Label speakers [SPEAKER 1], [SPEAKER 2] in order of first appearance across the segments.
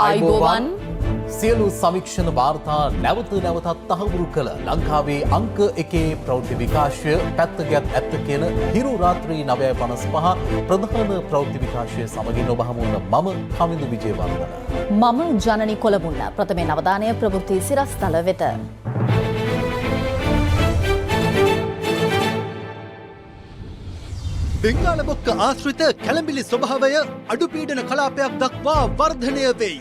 [SPEAKER 1] ආයුබෝවන්
[SPEAKER 2] සියලු සමීක්ෂණ වාර්තා නැවත නැවතත් තහවුරු කළ ලංකාවේ අංක 1 ප්‍රවෘත්ති විකාශය පැත්තගත් ඇත්ත කියන හිරු රාත්‍රී 9:55 ප්‍රධාන ප්‍රවෘත්ති විකාශය සමගින් ඔබ හමු වන මම කමින්දු විජේවර්ධන.
[SPEAKER 1] මම ජනනි කොළමුල්ල. ප්‍රථමයෙන් අවධානය ප්‍රවෘත්ති සිරස්තල වෙත.
[SPEAKER 3] බෙන්ගාල බොක්ක ආශ්‍රිත කැළඹිලි ස්වභාවය අඩුපීඩන කලාපයක් දක්වා වර්ධනය වෙයි.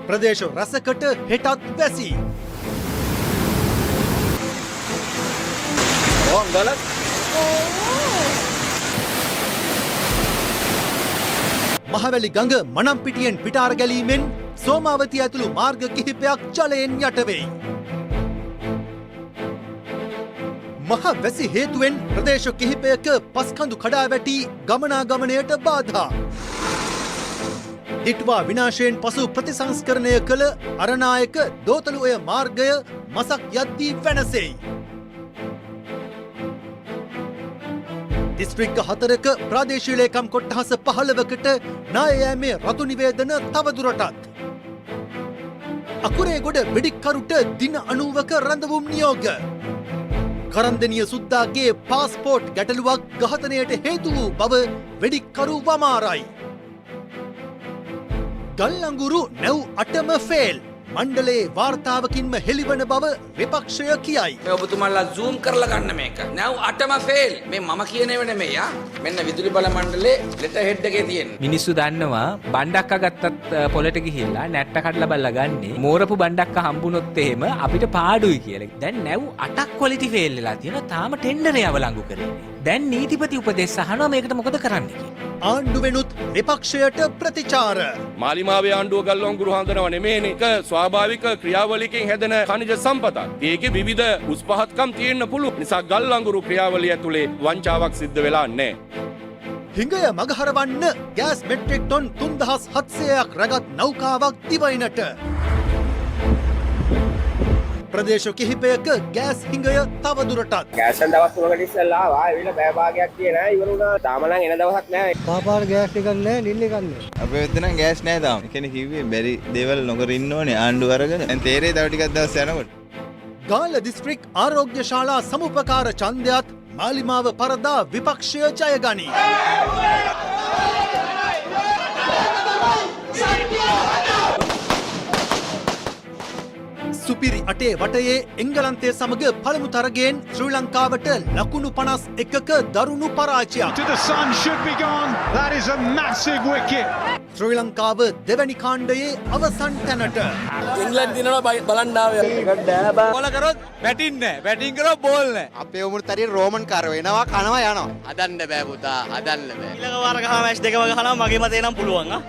[SPEAKER 3] ප්‍රදේශ රසකට හෙටත් වැසි. මහවැලි ගඟ මනම්පිටියෙන් පිටාර ගැලීමෙන් සෝමාවතිය ඇතුළු මාර්ග කිහිපයක් ජලයෙන් යට වෙයි. මහ වැසි හේතුවෙන් ප්‍රදේශ කිහිපයක පස්කඳු කඩා වැටි ගමනාගමනයට බාධා. දිට්වා විනාශයෙන් පසු ප්‍රතිසංස්කරණය කළ අරනායක දෝතලුවය මාර්ගය මසක් යද්දී වෙනසෙයි. දිස්ත්‍රික්ක 4ක ප්‍රාදේශීය ලේකම් කොට්ටහස 15කට ණය යෑමේ රතු නිවේදන තවදුරටත්. අකුරේගොඩ වෙඩික්කරුට දින 90ක රැඳවුම් නියෝග. කරන්දනිය සුද්දාගේ පාස්පෝර්ට් ගැටලුවක් ඝාතනයට හේතු වූ බව වෙඩික්කරු වමාරයි. ගල්ලංගුරු නැව් 8ම ෆේල්. මණ්ඩලයේ වාර්තාවකින්ම හෙළිවන බව විපක්ෂය කියයි.
[SPEAKER 4] ඔබතුමාලා zoom කරලා ගන්න මේක. නැව් 8ම ෆේල්. මේ මම කියන ඒවා නෙමෙයි ආ. මෙන්න විදුලි බල මණ්ඩලයේ ලෙටර් හෙඩ් එකේ තියෙන්නේ.
[SPEAKER 5] මිනිස්සු දන්නවා බණ්ඩක්ක ගත්තත් පොලට ගිහිල්ලා නැට්ට කඩලා බලලා ගන්නේ මෝරපු බණ්ඩක්ක හම්බුනොත් එහෙම අපිට පාඩුයි කියලා. දැන් නැව් 8ක් ක්වොලිටි ෆේල් වෙලා තියෙනවා. තාම ටෙන්ඩරේ අවලංගු කරන්නේ. දැන් නීතිපති උපදෙස් අහනවා මේකට මොකද කරන්න කියලා.
[SPEAKER 3] ආණ්ඩුවෙනුත් විපක්ෂයට ප්‍රතිචාර.
[SPEAKER 6] මාලිමාවේ ආණ්ඩුව ගල්ලංගුරු හඳනව නෙමේනේ. ඒක ස්වාභාවික ක්‍රියාවලියකින් හැදෙන ඛනිජ සම්පතක්. ඒකේ විවිධ උස් පහත්කම් තියෙන්න පුළුවන්. නිසා ගල්ලංගුරු ක්‍රියාවලිය ඇතුලේ වංචාවක් සිද්ධ වෙලා නැහැ.
[SPEAKER 3] හිඟය මගහරවන්න ගෑස් මෙට්‍රික් ටොන් 3700ක් රැගත් නෞකාවක් දිවයිනට. ප්‍රදේශ කිහිපයක ගෑස් හිඟය තවදුරටත්.
[SPEAKER 7] ගෑස් දවස් 3කට ඉස්සෙල්ලා ආවා. ඇවිල්ලා බෑ භාගයක් තියෙන ඉවර වුණා. තාම නම් එන දවසක් නෑ.
[SPEAKER 8] පාපාර ගෑස් එකක් නෑ, නිල් එකක් නෑ.
[SPEAKER 9] අපේ වෙද්ද නම් ගෑස් නෑ තාම. කෙනෙක් කිව්වේ බැරි දේවල් නොකර ඉන්න ඕනේ ආණ්ඩුව අරගෙන. දැන් තේරෙයි තව ටිකක් දවස් යනකොට.
[SPEAKER 3] ගාල්ල දිස්ත්‍රික් ආරෝග්‍ය ශාලා සමුපකාර ඡන්දයත් මාලිමාව පරදා විපක්ෂය ජය ගනී. සුපිරි අටේ වටයේ එංගලන්තය සමග පළමු තරගයෙන් ශ්‍රී ලංකාවට ලකුණු 51ක දරුණු පරාජයක්. ශ්‍රී ලංකාව දෙවැනි කාණ්ඩයේ අවසන් තැනට.
[SPEAKER 4] ඉංග්‍රීසි දිනවල බලන්න ආවේ.
[SPEAKER 5] බෝල කරොත් බැටින් නැහැ. බැටින් කරොත් බෝල් නැහැ.
[SPEAKER 8] අපේ උමුත් හරිය රෝමන් කාරෝ එනවා කනවා යනවා.
[SPEAKER 4] හදන්න බෑ පුතා. හදන්න බෑ.
[SPEAKER 7] ඊළඟ වාර ගහම මැච් දෙකම ගහනවා මගේ මතේ නම් පුළුවන් ආ.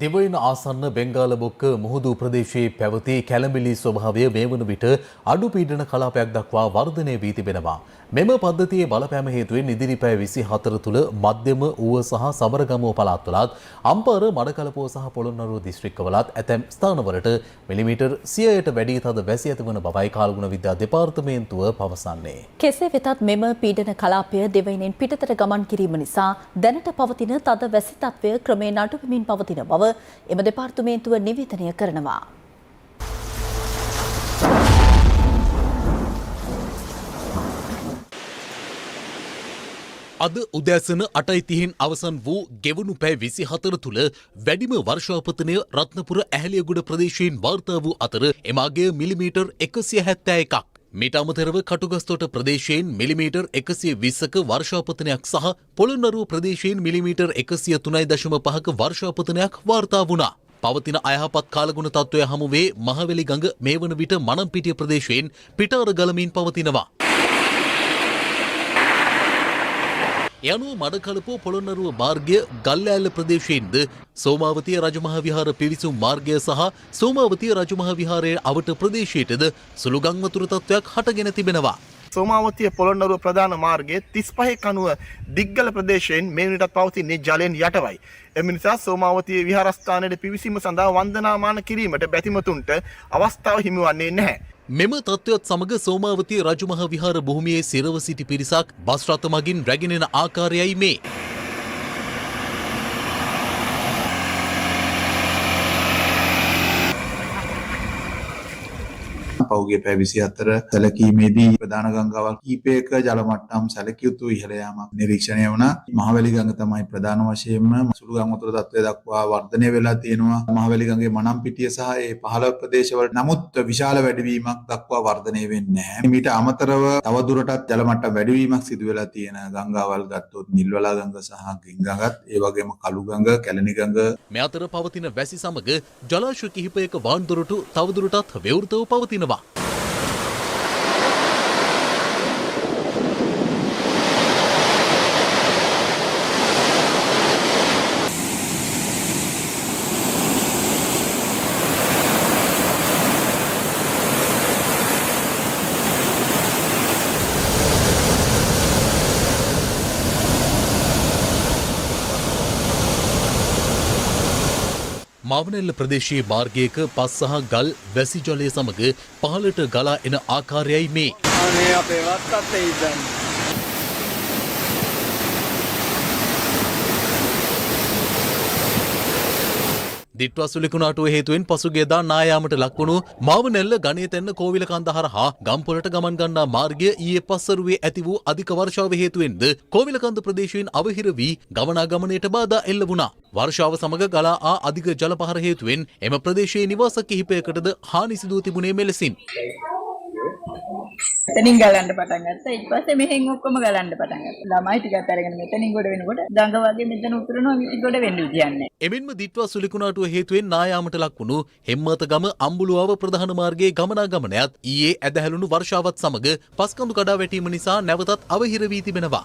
[SPEAKER 2] දෙවයින ආසන්න බෙන්ගාල බොක්ක මුහුදු ප්‍රදේශයේ පැවති කැළඹිලි ස්වභාවය මේ වන විට අඩු පීඩන කලාපයක් දක්වා වර්ධනය වී තිබෙනවා. මෙම පද්ධතියේ බලපෑම හේතුවෙන් ඉදිරි පැය 24 තුළ මධ්‍යම ඌව සහ සමරගමුව පළාත්වලත් අම්පාර මඩකලපුව සහ පොළොන්නරුව දිස්ත්‍රික්කවලත් ඇතැම් ස්ථානවලට මිලිමීටර් 100ට වැඩි තද වැසි ඇතිවන බවයි කාලගුණ විද්‍යා දෙපාර්තමේන්තුව පවසන්නේ.
[SPEAKER 1] කෙසේ වෙතත් මෙම පීඩන කලාපය දෙවයිනෙන් පිටතට ගමන් කිරීම නිසා දැනට පවතින තද වැසි තත්ත්වය ක්‍රමයෙන් අඩු වෙමින් පවතින බව එම දෙපාර්තමේන්තුව නිවේදනය කරනවා.
[SPEAKER 2] අද උදෑසන 8:30 අවසන් වූ ගෙවුණු පැය 24 තුළ වැඩිම වර්ෂාපතනය රත්නපුර ඇහැලියගොඩ ප්‍රදේශයෙන් වාර්තා වූ අතර එම අගය මිලිමීටර් 171ක්. මීට අමතරව කටුගස්තොට ප්‍රදේශයෙන් මිලිමීටර් 120ක වර්ෂාපතනයක් සහ පොළොන්නරුව ප්‍රදේශයෙන් මිලිමීටර් 103.5ක වර්ෂාපතනයක් වාර්තා වුණා. පවතින අයහපත් කාලගුණ තත්ත්වය හමුවේ මහවැලි ගඟ මේ වන විට මනම්පිටිය ප්‍රදේශයෙන් පිටාර ගලමින් පවතිනවා. යනුව මඩකලපුව පොළොන්නරුව මාර්ගය ගල්ලෑල්ල ප්‍රදේශයෙන්ද සෝමාවතිය රජමහා විහාර පිවිසුම් මාර්ගය සහ සෝමාවතිය රජමහා විහාරයේ අවට ප්‍රදේශයටද සුළු ගංවතුර තත්ත්වයක් හටගෙන තිබෙනවා.
[SPEAKER 10] සෝමාවතිය පොළොන්නරුව ප්‍රධාන මාර්ගයේ 35 කණුව දිග්ගල ප්‍රදේශයෙන් මේ මිනිටත් පවතින්නේ ජලයෙන් යටවයි. එම නිසා සෝමාවතිය විහාරස්ථානයේ පිවිසීම සඳහා වන්දනාමාන කිරීමට බැතිමතුන්ට අවස්ථාව හිමිවන්නේ නැහැ.
[SPEAKER 2] මෙම තත්ත්වයත් සමග සෝමාවතිය රජමහා විහාර භූමියේ සිරව සිටි පිරිසක් බස් රථ මගින් රැගෙන එන ආකාරයයි මේ.
[SPEAKER 11] පෞගේ පැය 24 සැලකීමේදී ප්‍රධාන ගංගාවල් කීපයක ජල මට්ටම් සැලකිය යුතු ඉහළ යාමක් නිරීක්ෂණය වුණා. මහවැලි ගඟ තමයි ප්‍රධාන වශයෙන්ම සුළු ගම් වතුර තත්ත්වය දක්වා වර්ධනය වෙලා තියෙනවා. මහවැලි ගඟේ මනම්පිටිය සහ ඒ පහළ ප්‍රදේශවල නමුත් විශාල වැඩිවීමක් දක්වා වර්ධනය වෙන්නේ නැහැ. මීට අමතරව තවදුරටත් ජල මට්ටම් වැඩිවීමක් සිදු වෙලා තියෙන ගංගාවල් ගත්තොත් නිල්වලා ගඟ සහ ගිංගඟත් ඒ වගේම කළු ගඟ, කැලණි ගඟ.
[SPEAKER 2] මේ අතර පවතින වැසි සමග ජලාශය කිහිපයක වාන්දොරටු තවදුරටත් ව්‍යවෘතව පවතිනවා. මාවනෙල්ල ප්‍රදේශයේ මාර්ගයක පස් සහ ගල් වැසි ජලය සමග පහළට ගලා එන ආකාරයයි මේ.
[SPEAKER 8] අනේ අපේ වත්තත් එයිදන්.
[SPEAKER 2] දිට්වසුලිකුණාටුව හේතුවෙන් පසුගියදා නායාමට ලක්වුණු මාවනෙල්ල ගණේතැන්න කෝවිල කන්ද හරහා ගම්පොලට ගමන් ගන්නා මාර්ගය ඊයේ පස්වරුවේ ඇති වූ අධික වර්ෂාව හේතුවෙන්ද කෝවිල කන්ද ප්‍රදේශයෙන් අවහිර වී ගමනාගමනයට බාධා එල්ල වුණා. වර්ෂාව සමග ගලා ආ අධික ජලපහර හේතුවෙන් එම ප්‍රදේශයේ නිවාස කිහිපයකටද හානි සිදු තිබුණේ මෙලෙසින්.
[SPEAKER 12] එතනින් ගලන්න පටන් ගත්තා. ඊට පස්සේ මෙහෙන් ඔක්කොම ගලන්න පටන් ගත්තා. ළමයි ටිකත් අරගෙන මෙතනින් ගොඩ වෙනකොට ගඟ වගේ මෙතන උතුරනවා ගොඩ වෙන්න විදියන්නේ.
[SPEAKER 2] එමෙන්ම දිට්වා සුලිකුණාටුව හේතුවෙන් නායාමට ලක්වුණු හෙම්මතගම අම්බුලුවාව ප්‍රධාන මාර්ගයේ ගමනාගමනයත් ඊයේ ඇදහැළුණු වර්ෂාවත් සමග පස්කඳු කඩා වැටීම නිසා නැවතත් අවහිර වී තිබෙනවා.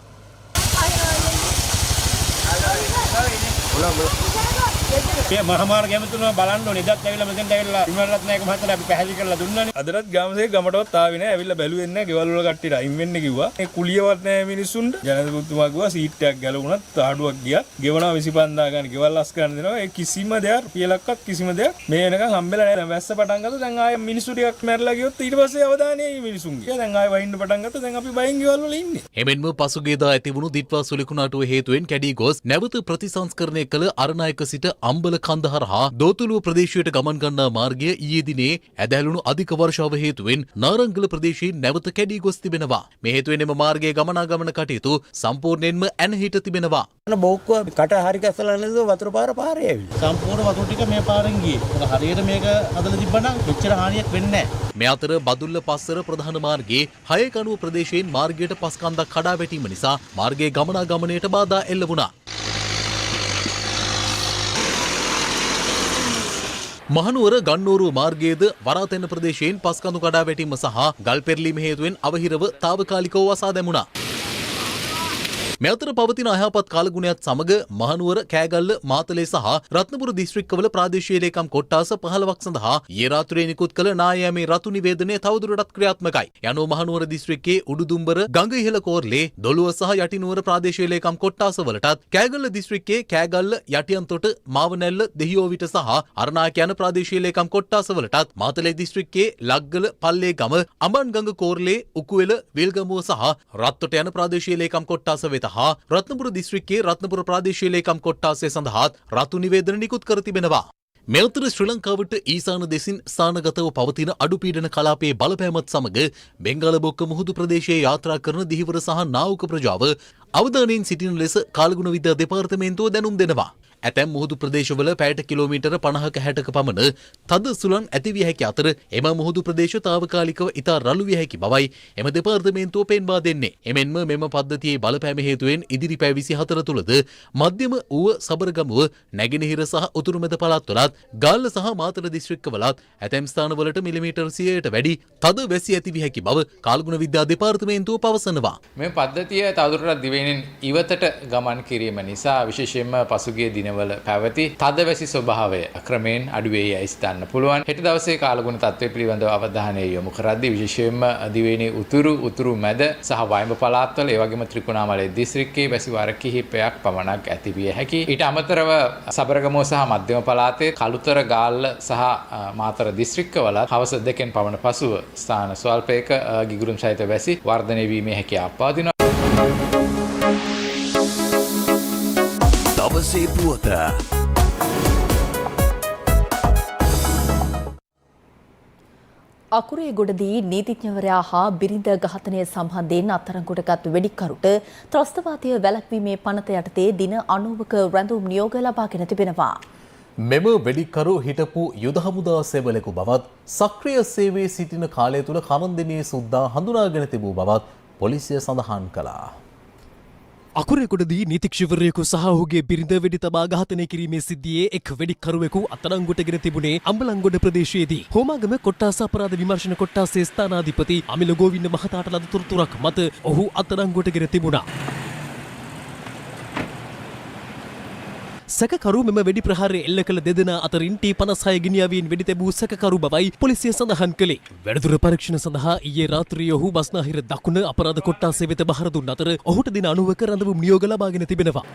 [SPEAKER 13] මේ මහමාර්ග ඇමතුම බලන්න ඕනේ. ඉදත් ඇවිල්ලා මෙතෙන්ට ඇවිල්ලා විමලරත්නායක මහත්තයා අපි පැහැදිලි කරලා දුන්නානේ. අදටත් ගාමසේ ගමටවත් ආවේ නැහැ. ඇවිල්ලා බැලුවේ නැහැ. ගෙවල් වල කට්ටියට අයින් වෙන්න කිව්වා. මේ කුලියවත් නැහැ මිනිස්සුන්ට. ජනතුතුමා කිව්වා සීට් එකක් ගැලවුණත් තාඩුවක් ගියා. ගෙවනවා 25000 ගන්න. ගෙවල් අස් කරන්න දෙනවා. ඒ කිසිම දෙයක් පියලක්වත් කිසිම දෙයක් මේ වෙනකන් හම්බෙලා නැහැ. වැස්ස පටන් ගත්තා. දැන් ආයේ මිනිස්සු ටිකක් මැරලා ගියොත් ඊට පස්සේ අවධානය එයි මිනිසුන්ගේ. දැන් ආයේ වහින්න පටන් ගත්තා. දැන් අපි බයෙන් ගෙවල් වල ඉන්නේ.
[SPEAKER 2] එමෙන්ම පසුගියදා ඇතිවුණු දිට්වා සුලිකුණාටුව හේතුවෙන් කැඩී ගොස් නැවත ප්‍රතිසංස්කරණය කළ අරනායක සිට අම්බල කන්ද හරහා දෝතුලුව ප්‍රදේශයට ගමන් ගන්නා මාර්ගය ඊයේ දිනේ ඇදහැළුණු අධික වර්ෂාව හේතුවෙන් නාරංගල ප්‍රදේශයෙන් නැවත කැඩී ගොස් තිබෙනවා. මේ හේතුවෙන් එම මාර්ගයේ ගමනාගමන කටයුතු සම්පූර්ණයෙන්ම ඇනහිට තිබෙනවා.
[SPEAKER 13] බෝක්කුව කට හරි කැසලා නේද වතුර පාර පාරේ ඇවිල්ලා. සම්පූර්ණ වතුර ටික මේ පාරෙන් ගියේ. ඒක හරියට මේක හදලා තිබ්බනම් මෙච්චර හානියක් වෙන්නේ නැහැ.
[SPEAKER 2] මේ අතර බදුල්ල පස්සර ප්‍රධාන මාර්ගයේ 6 කණුව ප්‍රදේශයෙන් මාර්ගයට පස් කන්දක් කඩා වැටීම නිසා මාර්ගයේ ගමනාගමනයට බාධා එල්ල වුණා. මහනුවර ගන්නෝරුව මාර්ගයේද වරාතැන්න ප්‍රදේශයෙන් පස්කඳු කඩා වැටීම සහ ගල් පෙරලීම හේතුවෙන් අවහිරව తాවකාලිකව වසා දැමුණා. මේ අතර පවතින අයහපත් කාලගුණයත් සමග මහනුවර කෑගල්ල මාතලේ සහ රත්නපුර දිස්ත්‍රික්කවල ප්‍රාදේශීය ලේකම් කොට්ටාස 15ක් සඳහා ඊයේ රාත්‍රියේ නිකුත් කළ නායාමේ රතු නිවේදනය තවදුරටත් ක්‍රියාත්මකයි. යනෝ මහනුවර දිස්ත්‍රික්කයේ උඩුදුම්බර ගඟ ඉහළ කෝර්ලේ දොළුව සහ යටිනුවර ප්‍රාදේශීය ලේකම් කොට්ටාසවලටත් කෑගල්ල දිස්ත්‍රික්කයේ කෑගල්ල යටියන්තොට දෙහියෝවිට සහ අරණායක යන ප්‍රාදේශීය ලේකම් කොට්ටාසවලටත් මාතලේ දිස්ත්‍රික්කයේ ලග්ගල පල්ලේගම අඹන්ගඟ කෝර්ලේ උකුවෙල විල්ගමුව සහ රත්තොට යන ප්‍රාදේශීය ලේකම් කොට්ටාස වෙත හා රත්නපුර දිස්ත්‍රික්කයේ රත්නපුර ප්‍රාදේශීය ලේකම් කොට්ටාසය සඳහාත් රතු නිවේදන නිකුත් කර තිබෙනවා. මේ අතර ශ්‍රී ලංකාවට ඊසාන දෙසින් ස්ථානගතව පවතින අඩුපීඩන කලාපයේ බලපෑමත් සමග බෙන්ගාල බොක්ක මුහුදු ප්‍රදේශයේ යාත්‍රා කරන දිහිවර සහ නාවක ප්‍රජාව අවධානයෙන් සිටින ලෙස කාලගුණ විද්‍යා දෙපාර්තමේන්තුව දැනුම් දෙනවා. ඇතැම් මුහුදු ප්‍රදේශවල පැයට කිලෝමීටර 50ක 60ක පමණ තද සුළං ඇතිවිය හැකි අතර එම මුහුදු ප්‍රදේශ තාවකාලිකව ඉතා රළු විය හැකි බවයි එම දෙපාර්තමේන්තුව පෙන්වා දෙන්නේ. එමෙන්ම මෙම පද්ධතියේ බලපෑම හේතුවෙන් ඉදිරි පැය 24 තුළද මධ්‍යම ඌව සබරගමුව නැගෙනහිර සහ උතුරු මැද පළාත්වලත් ගාල්ල සහ මාතර දිස්ත්‍රික්කවලත් ඇතැම් ස්ථානවලට මිලිමීටර් 100ට වැඩි තද වැසි ඇතිවිය හැකි බව කාලගුණ විද්‍යා දෙපාර්තමේන්තුව පවසනවා.
[SPEAKER 14] මේ පද්ධතිය තවදුරටත් දිවයිනෙන් ඉවතට ගමන් කිරීම නිසා විශේෂයෙන්ම පසුගිය දින
[SPEAKER 5] දිනවල පැවති තදවැසි ස්වභාවය ක්‍රමයෙන් අඩු වේ යයි සිතන්න පුළුවන්. හෙට දවසේ කාලගුණ තත්ත්වය පිළිබඳව අවධානය යොමු කරද්දී විශේෂයෙන්ම දිවයිනේ උතුරු මැද සහ වයඹ පළාත්වල ඒ වගේම ත්‍රිකුණාමලය දිස්ත්‍රික්කයේ වැසිවාර කිහිපයක් පමණක් ඇති විය හැකියි. ඊට අමතරව සබරගමුව සහ මධ්‍යම පළාතේ කළුතර ගාල්ල සහ මාතර දිස්ත්‍රික්කවල හවස 2 පමණ පසුව ස්ථාන ස්වල්පයක ගිගුරුම් සහිත වැසි වර්ධනය වීමේ හැකියාවක් පවතිනවා.
[SPEAKER 3] දවසේ පුවත
[SPEAKER 1] අකුරේ ගොඩදී නීතිඥවරයා හා බිරිඳ ඝාතනය සම්බන්ධයෙන් අත්අඩංගුවටගත් වෙඩික්කරුට ත්‍රස්තවාදය වැළැක්වීමේ පනත යටතේ දින 90ක රැඳුම් නියෝග ලබාගෙන තිබෙනවා.
[SPEAKER 2] මෙම වෙඩික්කරු හිටපු යුද හමුදා සේවලෙකු බවත් සක්‍රිය සේවයේ සිටින කාලය තුළ කරන්දෙනියේ සුද්දා හඳුනාගෙන තිබූ බවත් පොලිසිය සඳහන් කළා.
[SPEAKER 14] අකුරෙකුඩදී නීතික්ෂවරයෙකු සහ ඔහුගේ බිරිඳ වෙඩි තබා ඝාතනය කිරීමේ සිද්ධියේ එක් වෙඩික්කරුවෙකු අත්අඩංගුවටගෙන තිබුණේ අම්බලන්ගොඩ ප්‍රදේශයේදී. හෝමාගම කොට්ටාස අපරාධ විමර්ශන කොට්ටාසේ ස්ථානාධිපති අමිල ගෝවින්ද මහතාට ලද තොරතුරක් මත ඔහු අත්අඩංගුවටගෙන තිබුණා. සැකකරු මෙම වෙඩි ප්‍රහාරය එල්ල කළ දෙදෙනා අතරින් T56 ගිනියවීන් වෙඩි තැබූ සැකකරු බවයි පොලිසිය සඳහන් කළේ. වැඩිදුර පරීක්ෂණ සඳහා ඊයේ රාත්‍රියේ ඔහු බස්නාහිර දකුණ අපරාධ කොට්ටාසේ වෙත බහර දුන් අතර ඔහුට දින 90ක රඳවුම් නියෝග ලබාගෙන තිබෙනවා.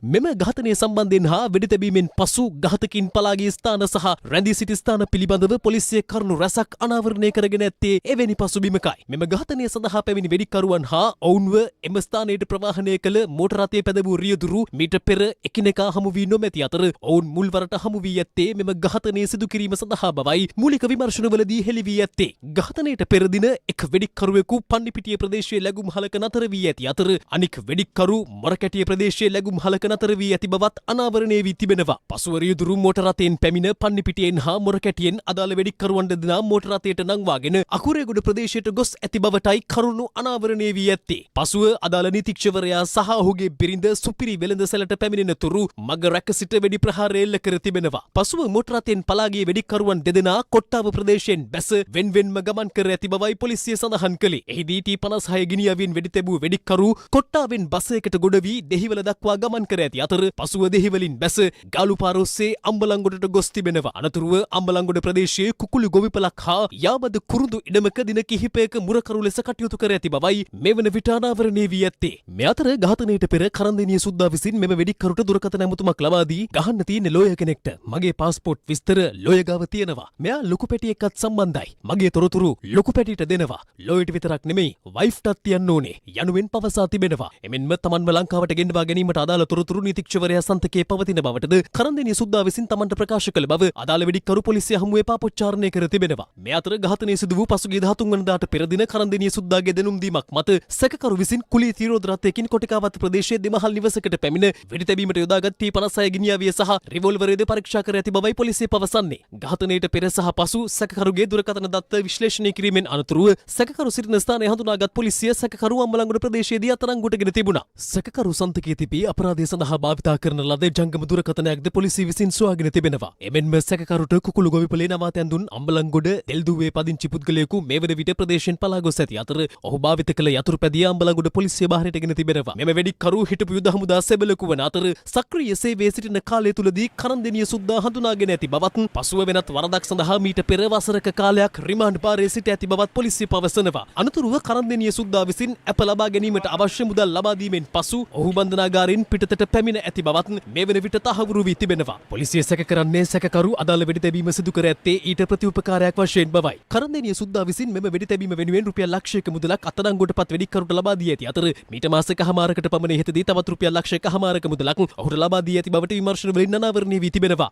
[SPEAKER 14] මෙම ඝාතනය සම්බන්ධයෙන් හා වෙඩි තැබීමෙන් පසු ඝාතකින් පලාගිය ස්ථාන සහ රැඳී සිටි ස්ථාන පිළිබඳව පොලිසිය කරුණු රැසක් අනාවරණය කරගෙන ඇත්තේ එවැනි පසුබිමකයි. මෙම ඝාතනය සඳහා පැමිණි වෙඩික්කරුවන් හා ඔවුන්ව එම ස්ථානයට ප්‍රවාහනය කළ මෝටර රථයේ පැදවූ රියදුරු මීට පෙර එකිනෙකා හමු වී නොමැති අතර ඔවුන් මුල්වරට හමු වී ඇත්තේ මෙම ඝාතනය සිදු කිරීම සඳහා බවයි මූලික විමර්ශනවලදී හෙළි වී ඇත්තේ. ඝාතනයට පෙර දින එක් වෙඩික්කරුවෙකු පන්නිපිටිය ප්‍රදේශයේ ලැබුම් හලක නතර වී ඇති අතර අනික් වෙඩික්කරු මොරකැටිය ප්‍රදේශයේ ලැබුම් හලක නතර වී ඇති බවත් අනාවරණය වී තිබෙනවා. පසුව රියදුරු මෝටර රථයෙන් පැමිණ පන්නිපිටියෙන් හා මොරකැටියෙන් අදාළ වෙඩික්කරුවන් දෙදෙනා මෝටර රථයට නංවාගෙන අකුරේගොඩ ප්‍රදේශයට ගොස් ඇති බවටයි කරුණු අනාවරණය වී ඇත්තේ. පසුව අදාළ නීතිඥවරයා සහ ඔහුගේ බිරිඳ සුපිරි වෙළඳසැලට පැමිණෙන තුරු මග රැක සිට වෙඩි ප්‍රහාරය එල්ල කර තිබෙනවා. පසුව මෝටර රථයෙන් පලා ගිය වෙඩික්කරුවන් දෙදෙනා කොට්ටාව ප්‍රදේශයෙන් බැස වෙන්වෙන්ම ගමන් කර ඇති බවයි පොලිසිය සඳහන් කළේ. එහිදී T56 ගිනියවින් වෙඩි තැබූ වෙඩික්කරු කොට්ටාවෙන් බසයකට ගොඩ වී දෙහිවල දක්වා ගමන් කර ඇති අතර පසුව දෙහිවලින් බැස ගාලුපාර ඔස්සේ අම්බලන්ගොඩට ගොස් තිබෙනවා. අනතුරුව අම්බලන්ගොඩ ප්‍රදේශයේ කුකුළු ගොවිපලක් හා යාබද කුරුඳු ඉඩමක දින කිහිපයක මුරකරු ලෙස කටයුතු කර ඇති බවයි මෙවන විට අනාවරණය වී ඇත්තේ. මේ අතර ඝාතනයට පෙර කරන්දෙනිය සුද්දා විසින් මෙම වෙඩික්කරුට දුරකථන ඇමතුමක් ලබා දී ගහන්න තියෙන ලෝය කෙනෙක්ට මගේ පාස්පෝර්ට් විස්තර ලෝය ගාව තියෙනවා. මෙයා ලොකු පැටි එක්කත් සම්බන්ධයි. මගේ තොරතුරු ලොකු පැටියට දෙනවා. ලෝයට විතරක් නෙමෙයි වයිෆ්ටත් තියන්න ඕනේ. යනුවෙන් පවසා තිබෙනවා. එමෙන්ම තමන්ව ලංකාවට ගෙන්වා ගැනීමට අදාළ තොරතුරු නීතිඥවරයා සන්තකයේ පවතින බවටද කරන්දෙනිය සුද්දා විසින් තමන්ට ප්‍රකාශ කළ බව අදාළ වෙඩික්කරු පොලිසිය හමුවේ පාපොච්චාරණය කර තිබෙනවා. මේ අතර ඝාතනය සිදු වූ පසුගිය 13 වෙනිදාට පෙර දින කරන්දෙනිය සුද්දාගේ දෙනුම් දීමක් මත සැකකරු විසින් කුලී තිරෝධ රථයකින් කොටිකාවත ප්‍රදේශයේ දෙමහල් නිවසකට පැමිණ වෙඩි තැබීමට යොදාගත් T56 ගිනියාවිය සහ රිවෝල්වරයද පරීක්ෂා කර ඇති බවයි පොලිසිය පවසන්නේ. ඝාතනයට පෙර සහ පසු සැකකරුගේ දුරකථන දත්ත විශ්ලේෂණය කිරීමෙන් අනතුරුව සැකකරු සිටින ස්ථානය හඳුනාගත් පොලිසිය සැකකරු අම්බලන්ගොඩ ප්‍රදේශයේදී අත්අඩංගුවටගෙන තිබුණා. සැකකරු සන්තකයේ තිබී අපරාධය සඳහා භාවිතා කරන ලද ජංගම දුරකථනයක්ද පොලිසිය විසින් සොයාගෙන තිබෙනවා. එමෙන්ම සැකකරුට කුකුළු ගොවිපලේ නවාතැන් දුන් අම්බලන්ගොඩ දෙල්දුවේ පදිංචි පුද්ගලයෙකු මේ වන විට ප්‍රදේශයෙන් පලා ගොස් ඇති අතර ඔහු භාවිත කළ යතුරුපැදිය අම්බලන්ගොඩ පොලිසිය බාහිරටගෙන තිබෙනවා. මෙම වෙඩික්කරු හිටපු යුද හමුදා සෙබළෙකු වන අතර සක්‍රීය සේවයේ සිටින කාලය තුලදී කරන්දෙනිය සුද්දා හඳුනාගෙන ඇති බවත් පසුව වෙනත් වරදක් සඳහා මීට පෙර වසරක කාලයක් රිමාන්ඩ් භාරයේ සිට ඇති බවත් පොලිසිය පවසනවා. අනතුරුව කරන්දෙනිය සුද්දා විසින් ඇප ලබා ගැනීමට අවශ්‍ය මුදල් ලබා දීමෙන් පසු ඔහු බන්ධනාගාරයෙන් පිටතට පැමිණ ඇති බවත් මේ වන විට තහවුරු වී තිබෙනවා. පොලිසිය සැක කරන්නේ සැකකරු අදාළ වෙඩි තැබීම සිදු කර ඇත්තේ ඊට ප්‍රතිඋපකාරයක් වශයෙන් බවයි. කරන්දෙනිය සුද්දා විසින් මෙම වෙඩි තැබීම වෙනුවෙන් රුපියල් ලක්ෂයක මුදලක් අත්අඩංගුවට පත් වෙඩික්කරුට ලබා දී ඇති අතර මීට මාසකමාරකට පමණ ඉහතදී තවත් රුපියල් ලක්ෂයකමාරක මුදලක් ඔහුට ලබා දී ඇති බවට විමර්ශන වලින් අනාවරණය වී තිබෙනවා.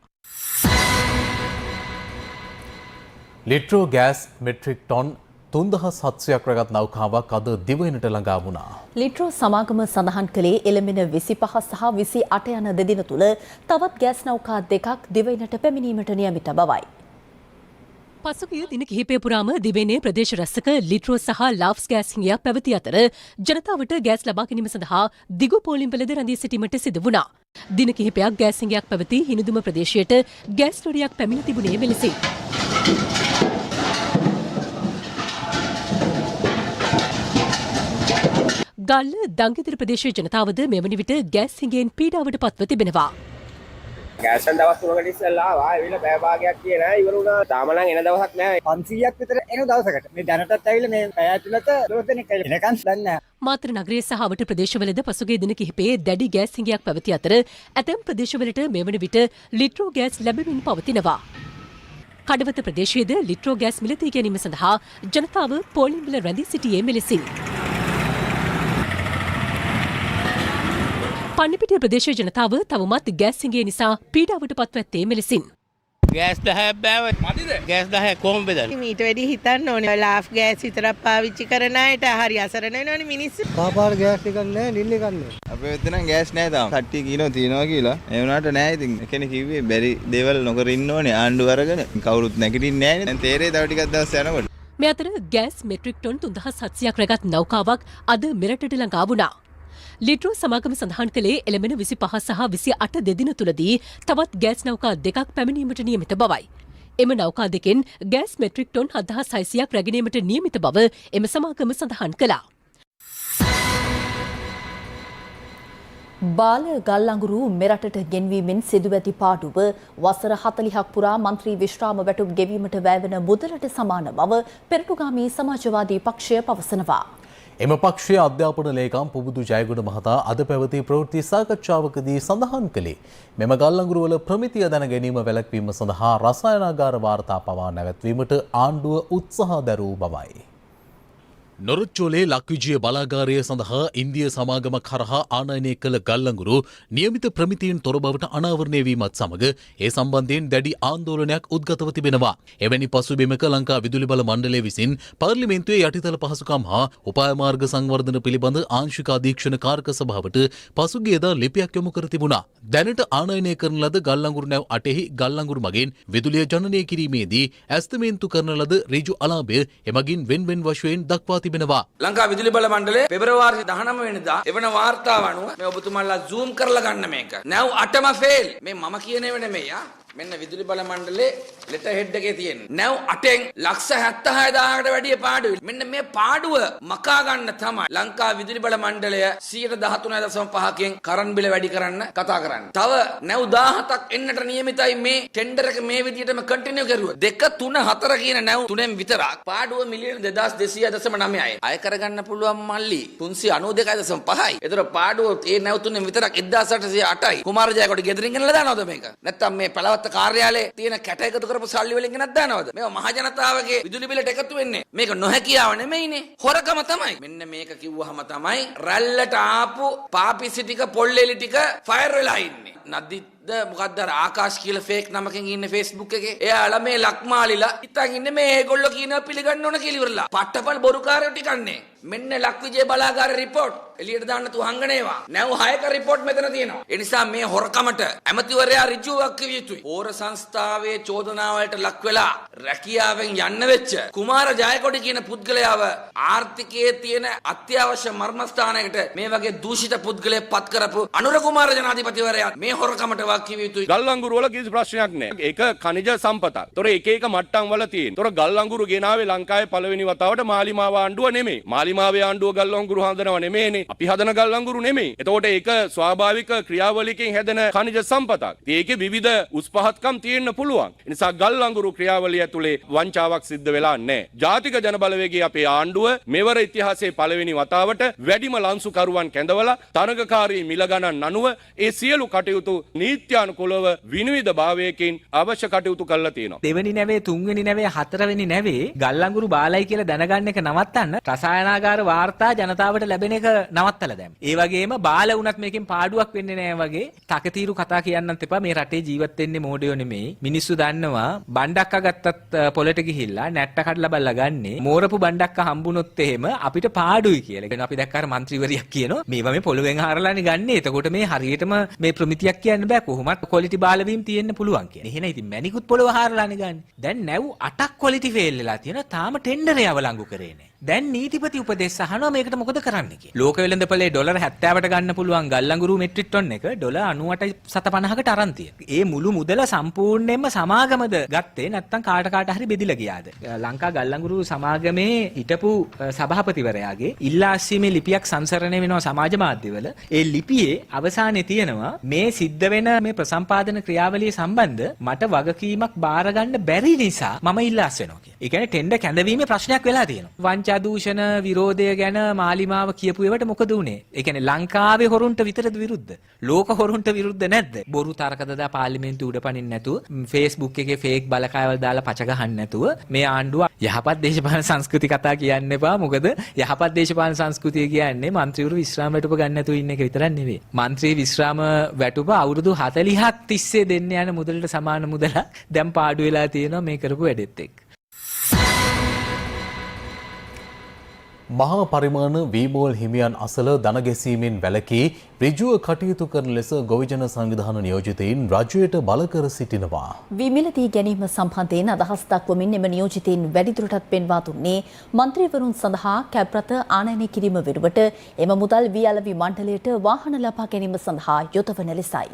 [SPEAKER 2] ලිට්‍රෝ ගෑස් මෙට්‍රික් ටොන් 3700ක් රැගත් නෞකාවක් අද දිවයිනට ළඟා වුණා.
[SPEAKER 1] ලිට්‍රෝ සමාගම සඳහන් කළේ එළඹෙන 25 සහ 28 යන දෙදින තුල තවත් ගෑස් නෞකා දෙකක් දිවයිනට පැමිණීමට නියමිත බවයි.
[SPEAKER 15] පසුගිය දින කිහිපය පුරාම දිවයිනේ ප්‍රදේශ රැසක ලිට්‍රෝ සහ ලාෆ්ස් ගෑස් හිඟයක් පැවති අතර ජනතාවට ගෑස් ලබා ගැනීම සඳහා දිගු පෝලිම් පෙළද රැඳී සිටීමට සිදු වුණා. දින කිහිපයක් ගෑස් හිඟයක් පැවති හිනිදුම ප්‍රදේශයට ගෑස් ලොරියක් පැමිණ තිබුණේ මෙලෙසින්. ගල්ල දංගෙදිර ප්‍රදේශයේ ජනතාවද මෙවැනි විට ගෑස් හිඟෙන් පීඩාවට පත්ව තිබෙනවා.
[SPEAKER 7] ගෑසන් දවස් 3කට ඉස්සෙල්ලා ආවා. ඇවිල්ලා පැය භාගයක් කියේ නෑ. ඉවර වුණා. තාම නම් එන දවසක් නෑ. 500ක් විතර එන දවසකට. මේ දැනටත් ඇවිල්ලා මේ පැය ඇතුළත 12 දෙනෙක් ඇවිල්ලා එනකන් දන්නේ නෑ.
[SPEAKER 15] මාතර නගරයේ සහ අවට ප්‍රදේශවලද පසුගිය දින කිහිපයේ දැඩි ගෑස් හිඟයක් පැවති අතර ඇතැම් ප්‍රදේශවලට මෙවන විට ලිට්‍රෝ ගෑස් ලැබෙමින් පවතිනවා. කඩවත ප්‍රදේශයේද ලිට්‍රෝ ගෑස් මිලදී ගැනීම සඳහා ජනතාව පෝලිම්වල රැඳී සිටියේ මෙලෙසින්. පන්නිපිටිය ප්‍රදේශයේ ජනතාව තවමත් ගෑස් හිඟය නිසා පීඩාවට පත්ව ඇත්තේ මෙලෙසින්.
[SPEAKER 16] ගෑස් 10ක් බෑව මදිද? ගෑස් 10 කොහොම බෙදන්නේ? මීට වැඩි හිතන්න ඕනේ. ලාෆ් ගෑස් විතරක් පාවිච්චි කරන අයට හරි අසරණ වෙනවනේ මිනිස්සු.
[SPEAKER 8] පාපාර ගෑස් එකක් නැහැ, නිල් එකක් නැහැ.
[SPEAKER 9] අපේ වෙද්ද නම් ගෑස් නැහැ තාම. කට්ටිය කියනවා තියනවා කියලා. ඒ වුණාට නැහැ ඉතින්. කෙනෙක් කිව්වේ බැරි දේවල් නොකර ඉන්න ඕනේ ආණ්ඩුව අරගෙන. කවුරුත් නැගිටින්නේ නැහැ නේ. දැන් තේරෙයි තව ටිකක් දවස් යනකොට.
[SPEAKER 15] මේ අතර ගෑස් මෙට්‍රික් ටොන් 3700ක් රැගත් නෞකාවක් අද මෙරටට ළඟා වුණා. ලිට්‍රෝ සමාගම සඳහන් කළේ එළඹෙන 25 සහ 28 දෙදින තුලදී තවත් ගෑස් නෞකා දෙකක් පැමිණීමට නියමිත බවයි. එම නෞකා දෙකෙන් ගෑස් මෙට්‍රික් ටොන් 7600ක් රැගෙනීමට නියමිත බව එම සමාගම සඳහන් කළා.
[SPEAKER 1] බාල ගල් අඟුරු මෙරටට ගෙන්වීමෙන් සිදුව ඇති පාඩුව වසර 40ක් පුරා මන්ත්‍රී විශ්‍රාම වැටුප් ගෙවීමට වැයවන මුදලට සමාන බව පෙරටුගාමී සමාජවාදී පක්ෂය පවසනවා.
[SPEAKER 2] එම පක්ෂයේ අධ්‍යාපන ලේකම් පුබුදු ජයගුණ මහතා අද පැවති ප්‍රවෘත්ති සාකච්ඡාවකදී සඳහන් කළේ මෙම ගල් අඟුරුවල ප්‍රමිතිය දැන ගැනීම වැළැක්වීම සඳහා රසායනාගාර වාර්තා පවා නැවැත්වීමට ආණ්ඩුව උත්සාහ දැරූ බවයි. නොරොච්චෝලේ ලක්විජය බලාගාරය සඳහා ඉන්දිය සමාගම කරහා ආනයනය කළ ගල් අඟුරු නියමිත ප්‍රමිතියෙන් තොර බවට අනාවරණය වීමත් සමග ඒ සම්බන්ධයෙන් දැඩි ආందోලනයක් උද්ගතව තිබෙනවා. එවැනි පසුබිමක ලංකා විදුලි බල මණ්ඩලය විසින් පාර්ලිමේන්තුවේ යටිතල පහසුකම් හා උපාය මාර්ග සංවර්ධන පිළිබඳ ආංශික අධීක්ෂණ කාරක සභාවට පසුගියදා ලිපියක් යොමු කර තිබුණා. දැනට ආනයනය කරන ලද ගල් අඟුරු නැව් 8හි ගල් අඟුරු මගින් විදුලිය ජනනය කිරීමේදී ඇස්තමේන්තු කරන ලද ඍජු අලාභය එමගින් වෙන්වෙන් වශයෙන් දක්වා තිබෙනවා.
[SPEAKER 4] ලංකා විදුලි බල මණ්ඩලයේ පෙබරවාරි 19 වෙනිදා එවන වාර්තාව අනුව මේ ඔබතුමාලා zoom කරලා ගන්න මේක. නැව් 8ම ෆේල්. මේ මම කියන ඒවා නෙමෙයි ආ. මෙන්න විදුලි බල මණ්ඩලයේ ලෙටර් හෙඩ් එකේ තියෙන්නේ. නැව් 8න් ලක්ෂ 76000කට වැඩිය පාඩුයි. මෙන්න මේ පාඩුව මකා ගන්න තමයි ලංකා විදුලි බල මණ්ඩලය 13.5කින් කරන් බිල වැඩි කරන්න කතා කරන්නේ. තව නැව් 17ක් එන්නට නියමිතයි මේ ටෙන්ඩර් එක මේ විදිහටම කන්ටිනියු කරුවා. 2 3 4 කියන නැව් 3න් විතරක් පාඩුව මිලියන 2200.9යි. අය කරගන්න පුළුවන් මල්ලි 392.5යි. ඒතර පාඩුව ඒ නැව් 3න් විතරක් 1808යි. කුමාර ජයකොට ගෙදරින් ගෙනලා දානවද මේක? නැත්තම් මේ පළවත් කාර්යාලයේ තියෙන කැට එකතු කරපු සල්ලි වලින් ගෙනත් දානවද? මේවා මහ ජනතාවගේ විදුලි බිලට එකතු වෙන්නේ. මේක නොහැකියාව නෙමෙයිනේ. හොරකම තමයි. මෙන්න මේක කිව්වහම තමයි රැල්ලට ආපු පාපිසි ටික පොල්ලෙලි ටික ෆයර් වෙලා ඉන්නේ. නදිද්ද මොකද්ද අර ආකාශ් කියලා ෆේක් නමකින් ඉන්නේ Facebook එකේ. එයාලා මේ ලක්මාලිලා ඉතින් ඉන්නේ මේ ඒගොල්ලෝ කියනවා පිළිගන්න ඕන කියලා ඉවරලා. පට්ටපල් බොරුකාරයෝ ටිකන්නේ. මෙන්න ලක්විජය බලාගාර රිපෝට් එළියට දාන්න තුහංගනේවා. නැව් 6ක රිපෝට් මෙතන තියෙනවා. ඒ නිසා මේ හොරකමට ඇමතිවරයා ඍජුවක් කිවිය යුතුයි. ඕර සංස්ථාවේ චෝදනාවලට ලක් වෙලා රැකියාවෙන් යන්න වෙච්ච කුමාර ජයකොඩි කියන පුද්ගලයාව ආර්ථිකයේ තියෙන අත්‍යවශ්‍ය මර්මස්ථානයකට මේ වගේ දූෂිත පුද්ගලයෙක් පත් කරපු අනුර කුමාර ජනාධිපතිවරයා මේ හොරකමට වක් කිවිය යුතුයි.
[SPEAKER 6] ගල් අඟුරු වල කිසි ප්‍රශ්නයක් නැහැ. ඒක ඛනිජ සම්පතක්. තොර එක එක මට්ටම් වල තියෙන. තොර ගල් අඟුරු ගෙනාවේ ලංකාවේ පළවෙනි වතාවට මාලිමාව ආණ්ඩුව නෙමෙයි. මාලිමාවේ ආණ්ඩුව ගල් අඟුරු හදනව නෙමෙයිනේ. අපි හදන ගල් අඟුරු නෙමෙයි. එතකොට ඒක ස්වාභාවික ක්‍රියාවලියකින් හැදෙන ඛනිජ සම්පතක්. ඒකේ විවිධ උස් පහත්කම් තියෙන්න පුළුවන්. ඒ නිසා ගල් අඟුරු ක්‍රියාවලිය ඇතුලේ වංචාවක් සිද්ධ වෙලා නැහැ. ජාතික ජනබලවේගයේ අපේ ආණ්ඩුව මෙවර ඉතිහාසයේ පළවෙනි වතාවට වැඩිම ලන්සුකරුවන් කැඳවලා තරගකාරී මිල ගණන් අනුව ඒ සියලු කටයුතු නීත්‍යානුකූලව විනිවිද භාවයකින් අවශ්‍ය කටයුතු කරලා තියෙනවා.
[SPEAKER 5] දෙවෙනි නැවේ, තුන්වෙනි නැවේ, හතරවෙනි නැවේ ගල් අඟුරු බාලයි කියලා දැනගන්න එක නවත්තන්න රසායනාගාර වාර්තා ජනතාවට ලැබෙන එක නවත්තලා දැම්ම. ඒ වගේම බාල වුණත් මේකෙන් පාඩුවක් වෙන්නේ නැහැ වගේ තකතිරු කතා කියන්නත් එපා. මේ රටේ ජීවත් වෙන්නේ මොඩියෝ නෙමෙයි. මිනිස්සු දන්නවා බණ්ඩක්ක ගත්තත් පොලට ගිහිල්ලා නැට්ට කඩලා බලලා ගන්නේ මෝරපු බණ්ඩක්ක හම්බුනොත් එහෙම අපිට පාඩුයි කියලා. ඒක අපි දැක්කාර മന്ത്രിවරියක් කියනවා මේවා මේ පොළවෙන් හරලානේ ගන්නේ. එතකොට මේ හරියටම මේ ප්‍රමිතියක් කියන්න බෑ. කොහොමත් ක්වොලිටි බාලවීම් තියෙන්න පුළුවන් කියන්නේ. එහෙනම් ඉතින් මැනිකුත් පොළව හරලානේ ගන්නේ. දැන් නැව් 8ක් ක්වොලිටි ෆේල් වෙලා තියෙනවා. තාම ටෙන්ඩරේ අවලංගු කරේ නැහැ. දැන් නීතිපති උපදෙස් අහනවා මේකට මොකද කරන්න කියලා. ලෝක වෙළඳපොලේ ඩොලර් 70ට ගන්න පුළුවන් ගල්ලංගුරු මෙට්‍රික් ටන් එක ඩොලර් 98.50කට අරන් තියෙනවා. ඒ මුළු මුදල සම්පූර්ණයෙන්ම සමාගමද ගත්තේ නැත්නම් කාට හරි බෙදිලා ගියාද? ලංකා ගල්ලංගුරු සමාගමේ හිටපු සභාපතිවරයාගේ ඉල්ලාස්සීමේ ලිපියක් සංසරණය වෙනවා සමාජ මාධ්‍යවල. ඒ ලිපියේ අවසානයේ තියෙනවා මේ සිද්ධ වෙන මේ ප්‍රසම්පාදන ක්‍රියාවලිය සම්බන්ධ මට වගකීමක් බාර ගන්න බැරි නිසා මම ඉල්ලාස් වෙනවා කියලා. ඒ කියන්නේ ටෙන්ඩර් කැඳවීමේ ප්‍රශ්නයක් වෙලා තියෙනවා. වංචා දූෂණ විරෝධය ගැන මාලිමාව කියපු ඒවට මොකද උනේ? ඒ කියන්නේ ලංකාවේ හොරුන්ට විතරද විරුද්ධ? ලෝක හොරුන්ට විරුද්ධ නැද්ද? බොරු තරකද දා පාර්ලිමේන්තුව උඩ පනින්න නැතුව Facebook එකේ ෆේක් බලකායවල දාලා පච ගහන්න නැතුව මේ ආණ්ඩුව යහපත් දේශපාලන සංස්කෘති කතා කියන්න එපා. මොකද යහපත් දේශපාලන සංස්කෘතිය කියන්නේ മന്ത്രിවරු විශ්‍රාම වැටුප ගන්න නැතුව ඉන්න එක විතරක් නෙවෙයි. മന്ത്രി විශ්‍රාම වැටුප අවුරුදු 40ක් තිස්සේ දෙන්න යන මුදලට සමාන මුදලක් දැන් පාඩු වෙලා තියෙනවා මේ කරපු වැඩෙත් එක්ක.
[SPEAKER 2] මහා පරිමාණ වීමෝල් හිමියන් අසල දන ගැසීමෙන් වැළකී ඍජුව කටයුතු කරන ලෙස ගොවිජන සංවිධාන නියෝජිතයින් රජයට බල කර සිටිනවා.
[SPEAKER 1] විමිලදී ගැනීම සම්බන්ධයෙන් අදහස් දක්වමින් එම නියෝජිතයින් වැඩිදුරටත් පෙන්වා දුන්නේ මන්ත්‍රීවරුන් සඳහා කැබ් රථ ආනයනය කිරීම වෙනුවට එම මුදල් වී අලෙවි මණ්ඩලයට වාහන ලබා ගැනීම සඳහා යොදවන ලෙසයි.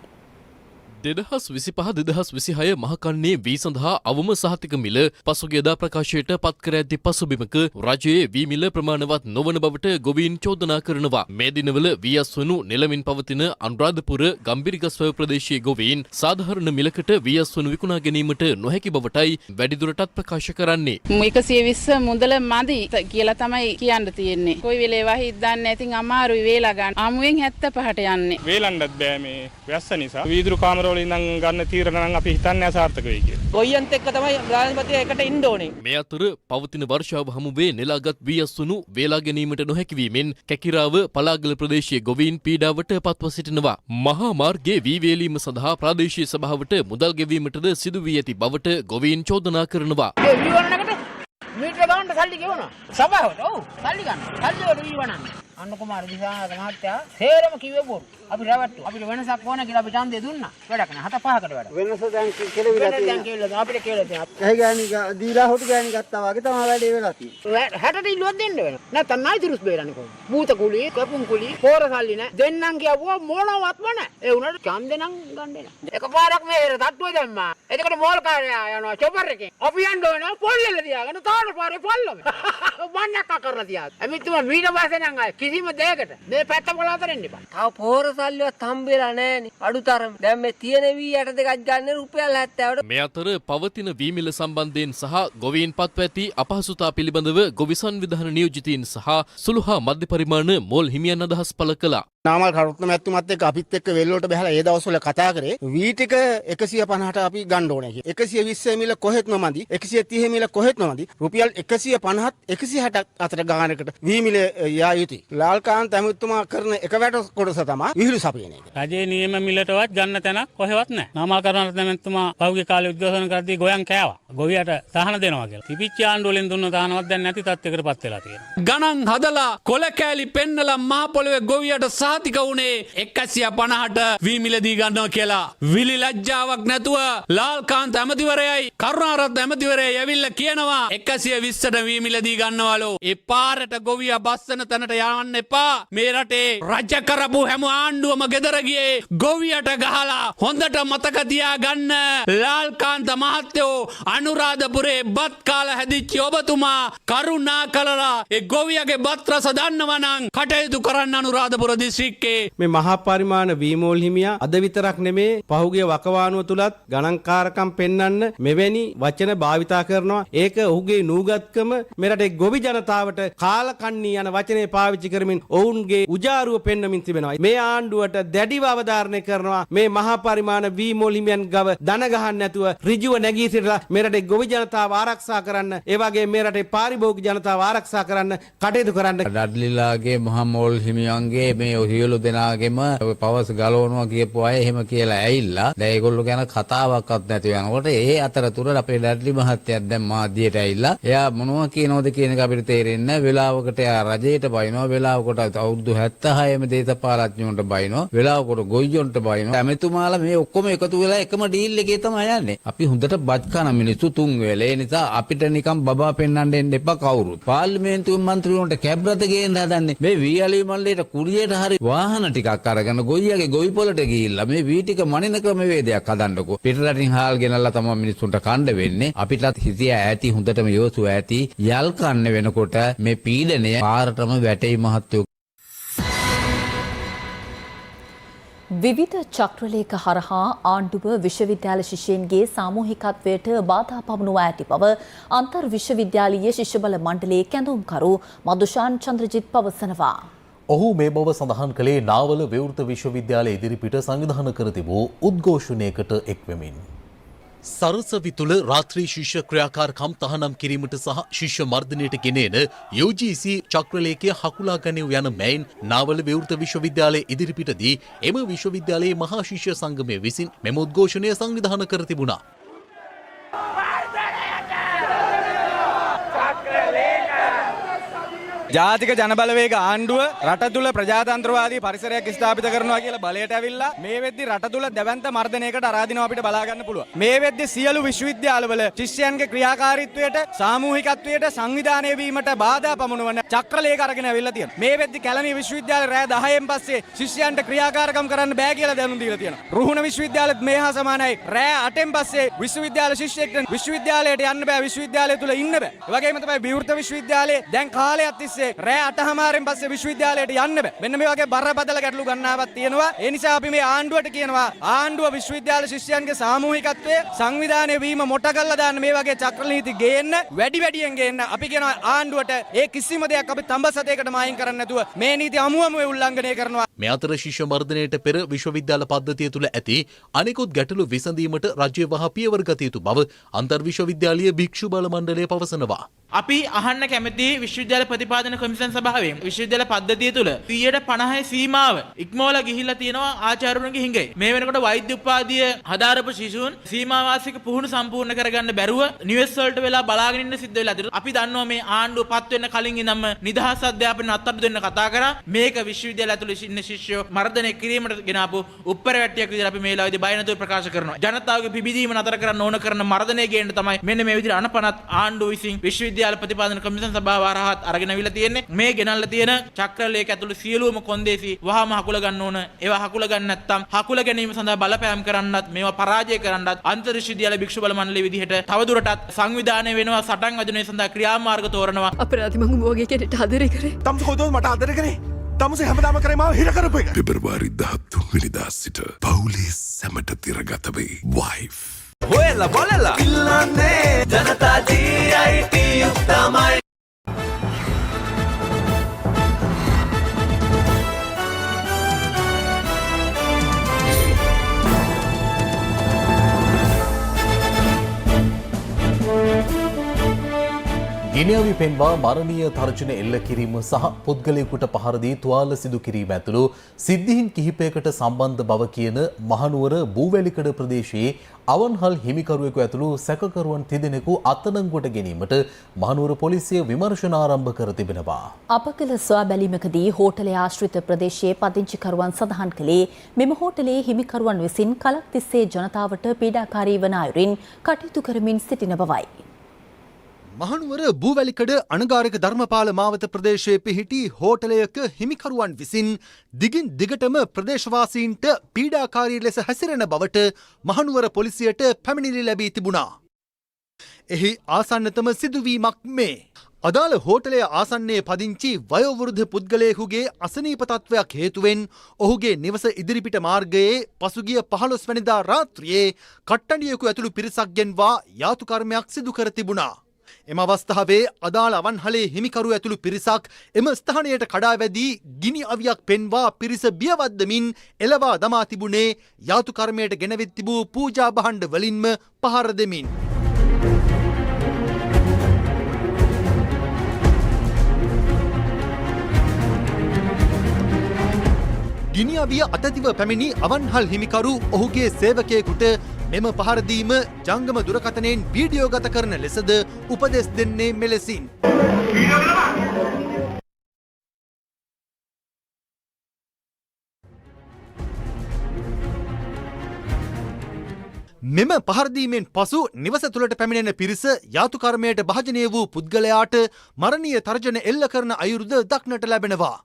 [SPEAKER 14] 2025-2026 මහකන්නේ වී සඳහා අවම සහතික මිල පසුගියදා ප්‍රකාශයට පත් කර ඇති පසුබිමක රජයේ වී මිල ප්‍රමාණවත් නොවන බවට ගොවීන් චෝදනා කරනවා. මේ දිනවල වී අස්වනු නිලමින් පවතින අනුරාධපුර ගම්බිරිගස්වැව ප්‍රදේශයේ ගොවීන් සාධාරණ මිලකට වී අස්වනු විකුණා ගැනීමට නොහැකි බවටයි වැඩිදුරටත් ප්‍රකාශ කරන්නේ.
[SPEAKER 12] 120 මුදල මදි කියලා තමයි කියන්න තියෙන්නේ. කොයි වෙලේ වහිත් දන්නේ නැතිනම් අමාරුයි වේලා ගන්න. අමුවෙන් 75ට යන්නේ.
[SPEAKER 13] වේලන්නත් බෑ මේ වැස්ස නිසා. වීදුරු කාමර වලින් නම් ගන්න තීරණ නම් අපි හිතන්නේ අසාර්ථක වෙයි කියලා.
[SPEAKER 16] ගොයියන්ත් එක්ක තමයි ප්‍රධානමන්ත්‍රී එකට ඉන්න ඕනේ.
[SPEAKER 14] මේ අතර පවතින වර්ෂාව හමුවේ නෙලාගත් වී අස්වනු වේලා ගැනීමට නොහැකි වීමෙන් කැකිරාව පලාගල ප්‍රදේශයේ ගොවීන් පීඩාවට පත්ව සිටිනවා. මහා මාර්ගයේ වී වේලීම සඳහා ප්‍රාදේශීය සභාවට මුදල් ගෙවීමටද සිදු වී ඇති බවට ගොවීන් චෝදනා කරනවා.
[SPEAKER 16] මීටර ගන්න සල්ලි ගෙවනවා. සභාවට ඔව් සල්ලි ගන්න. සල්ලි වල වී වණන්නේ. අන්න කුමාර දිසානායක මහත්තයා සේරම කිව්වේ බොරු. අපි රැවට්ටු. අපිට වෙනසක් ඕන කියලා අපි ඡන්දය දුන්නා. වැඩක් නෑ. 7-5කට වැඩ.
[SPEAKER 8] වෙනස දැන් කෙලවිලා තියෙනවා.
[SPEAKER 16] දැන් කියලා අපිට කියලා තියෙනවා.
[SPEAKER 8] ඇයි ගෑණි දීලා හොටු ගෑණි ගත්තා වගේ තමයි වැඩේ වෙලා තියෙන්නේ.
[SPEAKER 16] 60ට ඉල්ලුවක් දෙන්න වෙනවා. නැත්නම් නයිතිරුස් බේරන්නේ කොහොමද? භූත කුලී, කපුම් කුලී, පෝර සල්ලි නෑ. දෙන්නම් කියවුවා මොනවත්ම නෑ. ඒ උනට ඡන්දේ නම් ගන්නේ නෑ. එකපාරක් මෙහෙර තට්ටුව දැම්මා. එතකොට මෝල් කාර්යය යනවා චොපර් එකෙන්. අපි යන්න ඕන පොල්ලෙල තියාගෙන තාන පාරේ පල්ලම. වන්නක් කරලා තියා. එමිතුම මීට පස්සේ නම් ආයේ කිසිම දෙයකට මේ පැත්ත පොලාතරින් ඉපන්. තව පෝර සල්ලිවත් හම්බෙලා නෑනේ. අඩුතරම. දැන් මේ තියෙන වී 8 දෙකක් ගන්න රුපියල් 70ට.
[SPEAKER 14] මේ අතර පවතින වී මිල සම්බන්ධයෙන් සහ ගොවීන් පත්ව ඇති අපහසුතා පිළිබඳව ගොවි සංවිධාන නියෝජිතයින් සහ සුළු හා මධ්‍ය පරිමාණ මෝල් හිමියන් අදහස් පළ කළා.
[SPEAKER 8] නාමල් කරුත්න මැතිතුමත් එක්ක අපිත් එක්ක වෙල්ලොට බහලා ඒ දවස්වල කතා කරේ වී ටික 150ට අපි ගන්න ඕනේ කියලා. 120 මිල කොහෙත්ම මදි. 130 මිල කොහෙත්ම මදි. රුපියල් 150ත් 160ක් අතර ගානකට වී මිල යා යුතුයි. ලාල්කාන්ත ඇමතුමා කරන එක වැඩ කොටස තමයි විහිළු සපයන එක.
[SPEAKER 13] රජයේ නියම මිලටවත් ගන්න තැනක් කොහෙවත් නැහැ. නාමල් කරුණාරත්න මැතිතුමා පහුගිය කාලේ උද්ඝෝෂණ කරද්දී ගෝයන් කෑවා. ගොවියට තහන දෙනවා කියලා. තිබිච්ච ආණ්ඩුව වලින් දුන්න තහනවත් දැන් නැති තත්යකටපත් වෙලා තියෙනවා.
[SPEAKER 5] ගණන් හදලා කොල කෑලි පෙන්නලා මහ පොළවේ ගොවියට සාතික වුණේ 150ට වී මිලදී ගන්නවා කියලා. විලි ලැජ්ජාවක් නැතුව ලාල්කාන්ත ඇමතිවරයයි කරුණාරත්න ඇමතිවරයයි ඇවිල්ලා කියනවා 120ට වී මිලදී ගන්නවලු. ඒ පාරට ගොවියා බස්සන තැනට යන්න එපා. මේ රටේ රජ කරපු හැම ආණ්ඩුවම ගෙදර ගියේ ගොවියට ගහලා. හොඳට මතක තියාගන්න ලාල්කාන්ත මහත්තයෝ අනුරාධපුරේ බත් කාලා හැදිච්ච ඔබතුමා කරුණා කළා ඒ ගොවියගේ බත් රස දන්නවා නම් කටයුතු කරන්න අනුරාධපුර දිස්ත්‍රික්කේ.
[SPEAKER 8] මේ මහා පරිමාණ වීමෝල් හිමියා අද විතරක් නෙමේ පහුගිය වකවානුව තුලත් ගණන්කාරකම් පෙන්වන්න මෙවැනි වචන භාවිතා කරනවා. ඒක ඔහුගේ නූගත්කම මෙරටේ ගොවි ජනතාවට කාලකන්ණී යන වචනේ පාවිච්චි කරමින් ඔවුන්ගේ උජාරුව පෙන්වමින් තිබෙනවා. මේ ආණ්ඩුවට දැඩිව අවධාරණය කරනවා මේ මහා පරිමාණ වීමෝල් හිමියන් ගව දන ගහන්න නැතුව ඍජුව නැගී සිටලා මෙරටේ ගොවි ජනතාව ආරක්ෂා කරන්න, ඒ වගේ මෙරටේ පාරිභෝගික ජනතාව ආරක්ෂා කරන්න කටයුතු කරන්න.
[SPEAKER 9] රඩ්ලිලාගේ මහා මෝල් හිමියන්ගේ මේ
[SPEAKER 17] සියලු දෙනාගේම පවස් ගලවනවා කියපු අය එහෙම කියලා ඇවිල්ලා දැන් ඒගොල්ලෝ ගැන කතාවක්වත් නැති වෙනකොට ඒ අතරතුර අපේ ඩැඩ්ලි මහත්තයා දැන් මාධ්‍යයට ඇවිල්ලා එයා මොනවා කියනවද කියන එක අපිට තේරෙන්නේ නැහැ. වෙලාවකට එයා රජයට බයිනවා, වෙලාවකට අවුරුදු 76ම දේශපාලඥයන්ට බයිනවා, වෙලාවකට ගොයියොන්ට බයිනවා. ඇමතුමාලා මේ ඔක්කොම එකතු වෙලා එකම ඩීල් එකේ තමයි යන්නේ. අපි හොඳට බත් කන මිනිස්සු තුන් වෙලේ. ඒ නිසා අපිට නිකන් බබා පෙන්නන්න එන්න එපා කවුරුත්. පාර්ලිමේන්තුවේ මන්ත්‍රීවරුන්ට කැබ් රථ ගේන්න හදන්නේ. මේ වීඇලී මල්ලේට කුරියට හරි වාහන ටිකක් අරගෙන ගොයියගේ ගොවි පොලට ගිහිල්ලා මේ වී ටික මනින ක්‍රමවේදයක් හදන්නකෝ. පිටරටින් හාල් ගෙනල්ලා තමයි මිනිස්සුන්ට කණ්ඩ වෙන්නේ. අපිටත් හිතිය ඇති හොඳටම යෝසු ඇති. යල් කන්න වෙනකොට මේ පීඩනය පාරටම වැටෙයි මහත්තයෝ.
[SPEAKER 1] විවිධ චක්‍රලේඛ හරහා ආණ්ඩුව විශ්වවිද්‍යාල ශිෂ්‍යයන්ගේ සාමූහිකත්වයට බාධා පමුණුවා ඇති බව අන්තර් විශ්වවිද්‍යාලීය ශිෂ්‍ය බල මණ්ඩලයේ කැඳවුම්කරු මදුෂාන් චන්ද්‍රජිත් පවසනවා.
[SPEAKER 2] ඔහු මේ බව සඳහන් කළේ නාවල විවෘත විශ්වවිද්‍යාලය ඉදිරිපිට සංවිධානය කර තිබූ උද්ඝෝෂණයකට එක්වෙමින්. සරසවි තුළ රාත්‍රී ශිෂ්‍ය ක්‍රියාකාරකම් තහනම් කිරීමට සහ ශිෂ්‍ය මර්ධනයට ගෙනෙන UGC චක්‍රලේඛය හකුලා ගනිව් යන මෙයින් නාවල විවෘත විශ්වවිද්‍යාලය ඉදිරිපිටදී එම විශ්වවිද්‍යාලයේ මහා ශිෂ්‍ය සංගමය විසින් මෙම උද්ඝෝෂණය සංවිධානය කර තිබුණා.
[SPEAKER 18] ජාතික ජනබලවේග ආණ්ඩුව රට තුළ ප්‍රජාතන්ත්‍රවාදී පරිසරයක් ස්ථාපිත කරනවා කියලා බලයට ඇවිල්ලා මේ වෙද්දි රට තුළ දැවැන්ත මර්ධනයකට ආරාධනාව අපිට බලා ගන්න පුළුවන්. මේ වෙද්දි සියලු විශ්වවිද්‍යාලවල ශිෂ්‍යයන්ගේ ක්‍රියාකාරීත්වයට සාමූහිකත්වයට සංවිධානය වීමට බාධා පමුණවන චක්‍රලේඛ අරගෙන ඇවිල්ලා තියෙනවා. මේ වෙද්දි කැලණිය විශ්වවිද්‍යාලය රෑ 10න් පස්සේ ශිෂ්‍යයන්ට ක්‍රියාකාරකම් කරන්න බෑ කියලා දැනුම් දීලා තියෙනවා. රුහුණ විශ්වවිද්‍යාලෙත් මේ හා සමානයි. රෑ 8න් පස්සේ විශ්වවිද්‍යාල ශිෂ්‍යෙක්ට විශ්වවිද්‍යාලයට යන්න බෑ, විශ්වවිද්‍යාලය තුළ ඉන්න බෑ. ඒ වගේම තමයි විවෘත විශ්වවිද්‍යාලයේ දැන් කාලයක් තිස්සේ රෑ 8:00 පස්සේ විශ්වවිද්‍යාලයට යන්න බෑ. මෙන්න මේ වගේ බරපතල ගැටලු ගණනාවක් තියෙනවා. ඒ නිසා අපි මේ ආණ්ඩුවට කියනවා ආණ්ඩුව විශ්වවිද්‍යාල ශිෂ්‍යයන්ගේ සාමූහිකත්වය සංවිධානය වීම මොට කරලා දාන්න මේ වගේ චක්‍ර නීති ගේන්න වැඩියෙන් ගේන්න. අපි කියනවා ආණ්ඩුවට ඒ කිසිම දෙයක් අපි තඹසතේකට මායින් කරන්නේ නැතුව මේ නීති අමුමම උල්ලංඝනය කරනවා.
[SPEAKER 2] මේ අතර ශිෂ්‍ය මර්ධනයට පෙර විශ්වවිද්‍යාල පද්ධතිය තුළ ඇති අනෙකුත් ගැටලු විසඳීමට රජය වහ පියවර ගත යුතු බව අන්තර් විශ්වවිද්‍යාලීය භික්ෂු බල මණ්ඩලය පවසනවා.
[SPEAKER 19] අපි අහන්න කැමති විශ්වවිද්‍යාල ප්‍රතිපාදන කොමිසම් සභාවෙන් විශ්වවිද්‍යාල පද්ධතිය තුළ 50% සීමාව ඉක්මවලා ගිහිල්ලා තියෙනවා ආචාර්යවරුන්ගේ හිඟේ. මේ වෙනකොට වෛද්‍ය උපාධිය හදාරපු ශිෂ්‍යුන් සීමා වාසික පුහුණු සම්පූර්ණ කරගන්න බැරුව නිවෙස් වලට වෙලා බලාගෙන ඉන්න සිද්ධ වෙලා තියෙනවා. අපි දන්නවා මේ ආණ්ඩුව පත් වෙන්න කලින් ඉඳන්ම නිදහස් අධ්‍යාපනය අත්අඩු දෙන්න කතා කරා. මේක විශ්වවිද්‍යාල ඇතුළේ ඉන්න ශිෂ්‍යයෝ මර්ධනය කිරීමට ගෙනාපු උප්පරවැට්ටියක් විදිහට අපි මේ වෙලාවේදී බය නැතුව ප්‍රකාශ කරනවා. ජනතාවගේ පිබිදීම නතර කරන්න ඕන කරන මර්ධනය ගේන්න තමයි මෙන්න මේ විදිහට අනපනත් ආණ්ඩුව විසින් විශ්වවිද්‍යාල ප්‍රතිපාදන කොමිසම් සභාව හරහා අරගෙන අවිලා තියෙන්නේ. මේ ගෙනල්ලා තියෙන චක්‍රලේඛ ඇතුළේ සියලුම කොන්දේසි වහාම හකුල ගන්න ඕන. ඒවා හකුල ගන්න නැත්නම් හකුල ගැනීම සඳහා බලපෑම් කරන්නත් මේවා පරාජය කරන්නත් අන්තර් විශ්වවිද්‍යාල භික්ෂු බල මණ්ඩලයේ විදිහට තවදුරටත් සංවිධානය වෙනවා, සටන් වදිනේ සඳහා ක්‍රියාමාර්ග තෝරනවා.
[SPEAKER 20] අපරාධ මං වගේ කෙනෙක්ට ආදරය කරේ.
[SPEAKER 21] තමුසේ කොහොමද මට ආදරය කරේ? තමුසේ හැමදාම කරේ මාව හිර කරපු එක. පෙබරවාරි 13 වෙනිදා සිට පවුලේ සැමට තිරගත වේ. wife
[SPEAKER 3] හොයලා බලලා ඉල්ලන්නේ ජනතා GIT තමයි.
[SPEAKER 2] ගිනිඅවි පෙන්වා මරණීය තර්ජන එල්ල කිරීම සහ පුද්ගලයෙකුට පහර දී තුවාල සිදු කිරීම ඇතුළු සිද්ධීන් කිහිපයකට සම්බන්ධ බව කියන මහනුවර බූවැලිකඩ ප්‍රදේශයේ අවන්හල් හිමිකරුවෙකු ඇතුළු සැකකරුවන් තිදෙනෙකු අත්අඩංගුවට ගැනීමට මහනුවර පොලිසිය විමර්ශන ආරම්භ කර තිබෙනවා.
[SPEAKER 1] අප කළ සොයා බැලීමකදී හෝටලයේ ආශ්‍රිත ප්‍රදේශයේ පදිංචිකරුවන් සඳහන් කළේ මෙම හෝටලයේ හිමිකරුවන් විසින් කලක් තිස්සේ ජනතාවට පීඩාකාරී වන අයුරින් කටයුතු කරමින් සිටින බවයි.
[SPEAKER 3] මහනුවර බූවැලිකඩ අනගාරික ධර්මපාල මාවත ප්‍රදේශයේ පිහිටි හෝටලයක හිමිකරුවන් විසින් දිගින් දිගටම ප්‍රදේශවාසීන්ට පීඩාකාරී ලෙස හැසිරෙන බවට මහනුවර පොලිසියට පැමිණිලි ලැබී තිබුණා. එහි ආසන්නතම සිදුවීමක් මේ. අදාළ හෝටලය ආසන්නයේ පදිංචි වයෝවෘද්ධ පුද්ගලයෙකුගේ අසනීප තත්වයක් හේතුවෙන් ඔහුගේ නිවස ඉදිරිපිට මාර්ගයේ පසුගිය 15 වෙනිදා රාත්‍රියේ කට්ටඩියෙකු ඇතුළු පිරිසක් ගෙන්වා යාතු කර්මයක් සිදු කර තිබුණා. එම අවස්ථාවේ අදාළ අවන්හලේ හිමිකරු ඇතුළු පිරිසක් එම ස්ථානයට කඩා වැදී ගිනි අවියක් පෙන්වා පිරිස බියවද්දමින් එළවා දමා තිබුණේ යාතු කර්මයට ගෙනවිත් තිබූ පූජා භාණ්ඩ වලින්ම පහර දෙමින්. ගිනිඅවිය අතැතිව පැමිණි අවන්හල් හිමිකරු ඔහුගේ සේවකයෙකුට මෙම පහරදීම ජංගම දුරකථනයෙන් වීඩියෝ ගත කරන ලෙසද උපදෙස් දෙන්නේ මෙලෙසින්. මෙම පහරදීමෙන් පසු නිවස තුළට පැමිණෙන පිරිස යාතුකර්මයට භාජනය වූ පුද්ගලයාට මරණීය තර්ජන එල්ල කරන අයුරුද දක්නට ලැබෙනවා.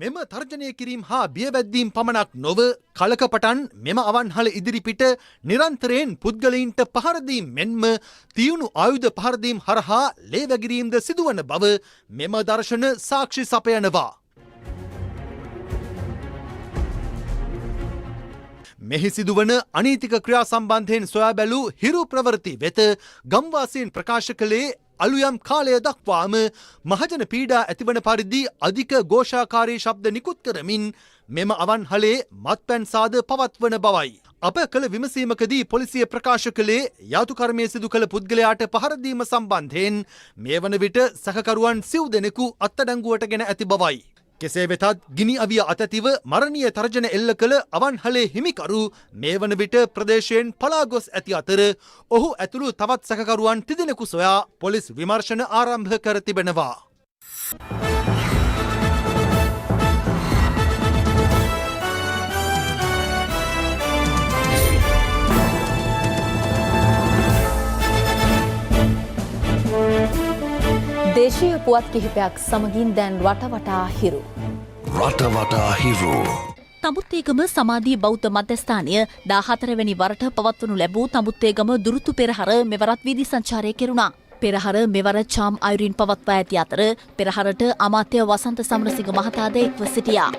[SPEAKER 3] මෙම තර්ජනය කිරීම හා බියවැද්දීම් පමණක් නොව කලකපටන් මෙම අවන්හල ඉදිරිපිට නිරන්තරයෙන් පුද්ගලයින්ට පහරදීම් මෙන්ම තියුණු ආයුධ පහරදීම් හරහා ලේවැගිරීම්ද සිදුවන බව මෙම දර්ශන සාක්ෂි සපයනවා. මෙහි සිදුවන අනීතික ක්‍රියා සම්බන්ධයෙන් සොයා බැලූ හිරු ප්‍රවෘත්ති වෙත ගම්වාසීන් ප්‍රකාශ කළේ අලුයම් කාලය දක්වාම මහජන පීඩා ඇතිවන පරිදි අධික ഘോഷාකාරී ශබ්ද නිකුත් කරමින් මෙම අවන්හලේ මත්පැන් සාද පවත්වන බවයි. අප කළ විමසීමකදී පොලිසිය ප්‍රකාශ කළේ යාතුකර්මය සිදු කළ පුද්ගලයාට පහරදීම සම්බන්ධයෙන් මේ වන විට සහකරුවන් සිව් දෙනෙකු අත්අඩංගුවට ගෙන ඇති බවයි. කෙසේ වෙතත් ගිනි අවිය අතැතිව මරණීය තර්ජන එල්ල කළ අවන්හලේ හිමිකරු මේ වන විට ප්‍රදේශයෙන් පලා ගොස් ඇති අතර ඔහු ඇතුළු තවත් සැකකරුවන් තිදෙනෙකු සොයා පොලිස් විමර්ශන ආරම්භ කර තිබෙනවා.
[SPEAKER 1] දේශීය පුවත් කිහිපයක් සමගින් දැන් රටවටා හිරු.
[SPEAKER 21] රටවටා හිරු.
[SPEAKER 1] තමුත්තේගම සමාධී බෞද්ධ මධ්‍යස්ථානය 14 වෙනි වරට පවත්වනු ලැබූ තමුත්තේගම දුරුතු පෙරහර මෙවරත් වීදි සංචාරය කෙරුණා. පෙරහර මෙවර චාම් අයුරින් පවත්වා ඇති අතර පෙරහරට අමාත්‍ය වසන්ත සමරසිංහ මහතාද එක්ව සිටියා.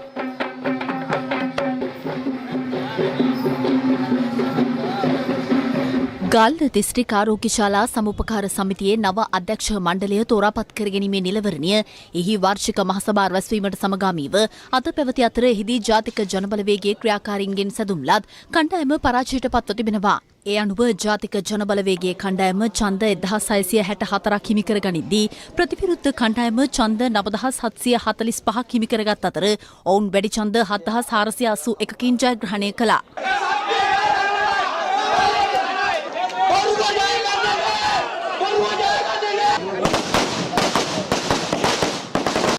[SPEAKER 1] ගල්ල දිස්ත්‍රික් ආරෝග්‍ය ශාලා සමුපකාර සමිතියේ නව අධ්‍යක්ෂ මණ්ඩලය තෝරාපත් කර ගැනීමේ නිලවරණය එහි වාර්ෂික මහසභා රැස්වීමට සමගාමීව අද පැවති අතර එහිදී ජාතික ජනබලවේගයේ ක්‍රියාකාරීන්ගෙන් සැදුම්ලත් කණ්ඩායම පරාජයට පත්ව තිබෙනවා. ඒ අනුව ජාතික ජනබලවේගයේ කණ්ඩායම ඡන්ද 1664ක් හිමි කර ගනිද්දී ප්‍රතිවිරුද්ධ කණ්ඩායම ඡන්ද 9745ක් හිමි කරගත් අතර ඔවුන් වැඩි ඡන්ද 7481කින් ජයග්‍රහණය කළා.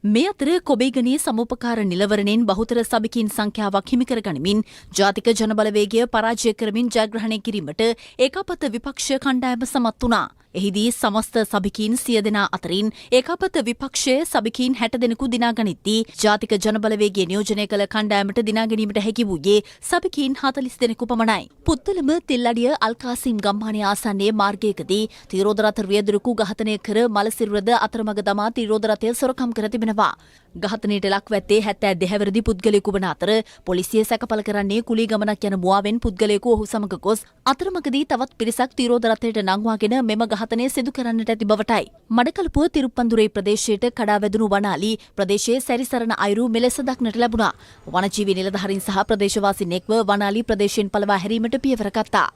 [SPEAKER 1] මේ අතර කොබේගනේ සමුපකාර නිලවරණයෙන් බහුතර සභිකින් සංඛ්‍යාවක් හිමිකර ගනිමින් ජාතික ජනබලවේගය පරාජය කරමින් ජයග්‍රහණය කිරීමට ඒකාපත විපක්ෂ කණ්ඩායම සමත් වුණා. එහිදී සමස්ත සභිකීන් 100 දෙනා අතරින් ඒකාපත විපක්ෂයේ සභිකීන් 60 දෙනෙකු දිනා ගනිද්දී ජාතික ජනබලවේගය නියෝජනය කළ කණ්ඩායමට දිනා ගැනීමට හැකි වූයේ සභිකීන් 40 දෙනෙකු පමණයි. පුත්තලම තෙල්ලඩිය අල්කාසිම් ගම්මානයේ ආසන්නයේ මාර්ගයකදී තිරෝධ රථ රියදුරකු ඝාතනය කර මලසිරුරද අතරමඟ දමා තිරෝධ රථය සොරකම් කර තිබෙනවා. ඝාතනයට ලක්ව ඇත්තේ 72 හැවිරිදි පුද්ගලයෙකු වන අතර පොලිසිය සැකපල කරන්නේ කුලී ගමනක් යන මුවාවෙන් පුද්ගලයෙකු ඔහු සමග ගොස් අතරමඟදී තවත් පිරිසක් තිරෝධ රථයට නංවාගෙන මෙම ඝාතනය සිදු කරන්නට ඇති බවටයි. මඩකලපුව තිරුප්පන්දුරේ ප්‍රදේශයට කඩා වැදුණු වනාලි ප්‍රදේශයේ සැරිසරන අයුරු මෙලෙස දක්නට ලැබුණා. වනජීවී නිලධාරීන් සහ ප්‍රදේශවාසීන් එක්ව වනාලි ප්‍රදේශයෙන් පළවා හැරීමට පියවර ගත්තා.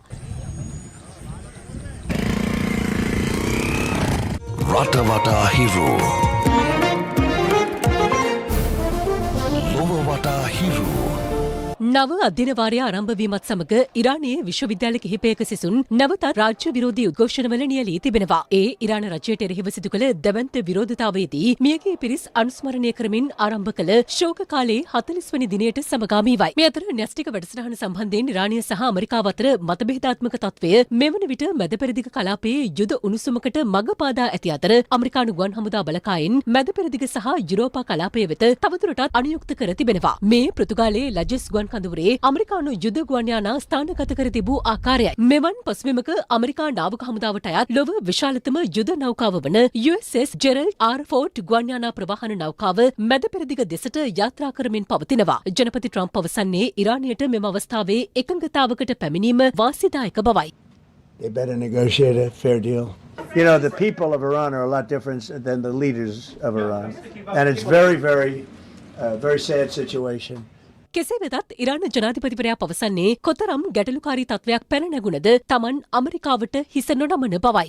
[SPEAKER 21] රටවටා හිරු. ලොවවටා හිරු.
[SPEAKER 15] නව අධ්‍යනවාරය ආරම්භවීමත් සමග ඉරානයේ විශ්වවිද්‍යාල කිහිපයක සිසුන් නැවතත් රාජ්‍ය විරෝධී උද්ඝෝෂණවල නියැලී තිබෙනවා. ඒ ඉරාන රජයට එරෙහිව සිදු කළ දැවැන්ත විරෝධතාවයේදී මියගිය පිරිස් අනුස්මරණය කරමින් ආරම්භ කළ ශෝක කාලයේ 40 වන දිනයට සමගාමීවයි. මේ අතර න්‍යෂ්ටික වැඩසටහන සම්බන්ධයෙන් ඉරානය සහ ඇමරිකාව අතර මතභේදාත්මක තත්ත්වය මෙවන විට මැදපෙරදිග කලාපයේ යුද උණුසුමකට මඟ පාදා ඇති අතර ඇමරිකානු ගුවන් හමුදා බලකායෙන් මැදපෙරදිග සහ යුරෝපා කලාපය වෙත තවදුරටත් අනුයුක්ත කර තිබෙනවා. මේ පෘතුගාලයේ ලජස් ගුවන් කඳවුරේ ඇමරිකානු යුද ගුවන් යානා ස්ථානගත කර තිබූ ආකාරයයි. මෙවන් පසුබිමක ඇමරිකා නාවික හමුදාවට අයත් ලොව විශාලතම යුද නෞකාව වන USS ජෙරල්ඩ් ආර් ෆෝර්ඩ් ගුවන් යානා ප්‍රවාහන නෞකාව මැද පෙරදිග දෙසට යාත්‍රා කරමින් පවතිනවා. ජනපති ට්‍රම්ප් පවසන්නේ ඉරානයට මෙම අවස්ථාවේ එකඟතාවකට පැමිණීම වාසිදායක බවයි.
[SPEAKER 10] They better negotiate a fair deal. You know, the people of Iran are a lot different than the leaders of Iran. And it's very, very sad situation.
[SPEAKER 15] කෙසේ වෙතත් ඉරාන ජනාධිපතිවරයා පවසන්නේ කොතරම් ගැටලුකාරී තත්ත්වයක් පැන නැගුණද තමන් ඇමරිකාවට හිස නොනමන බවයි.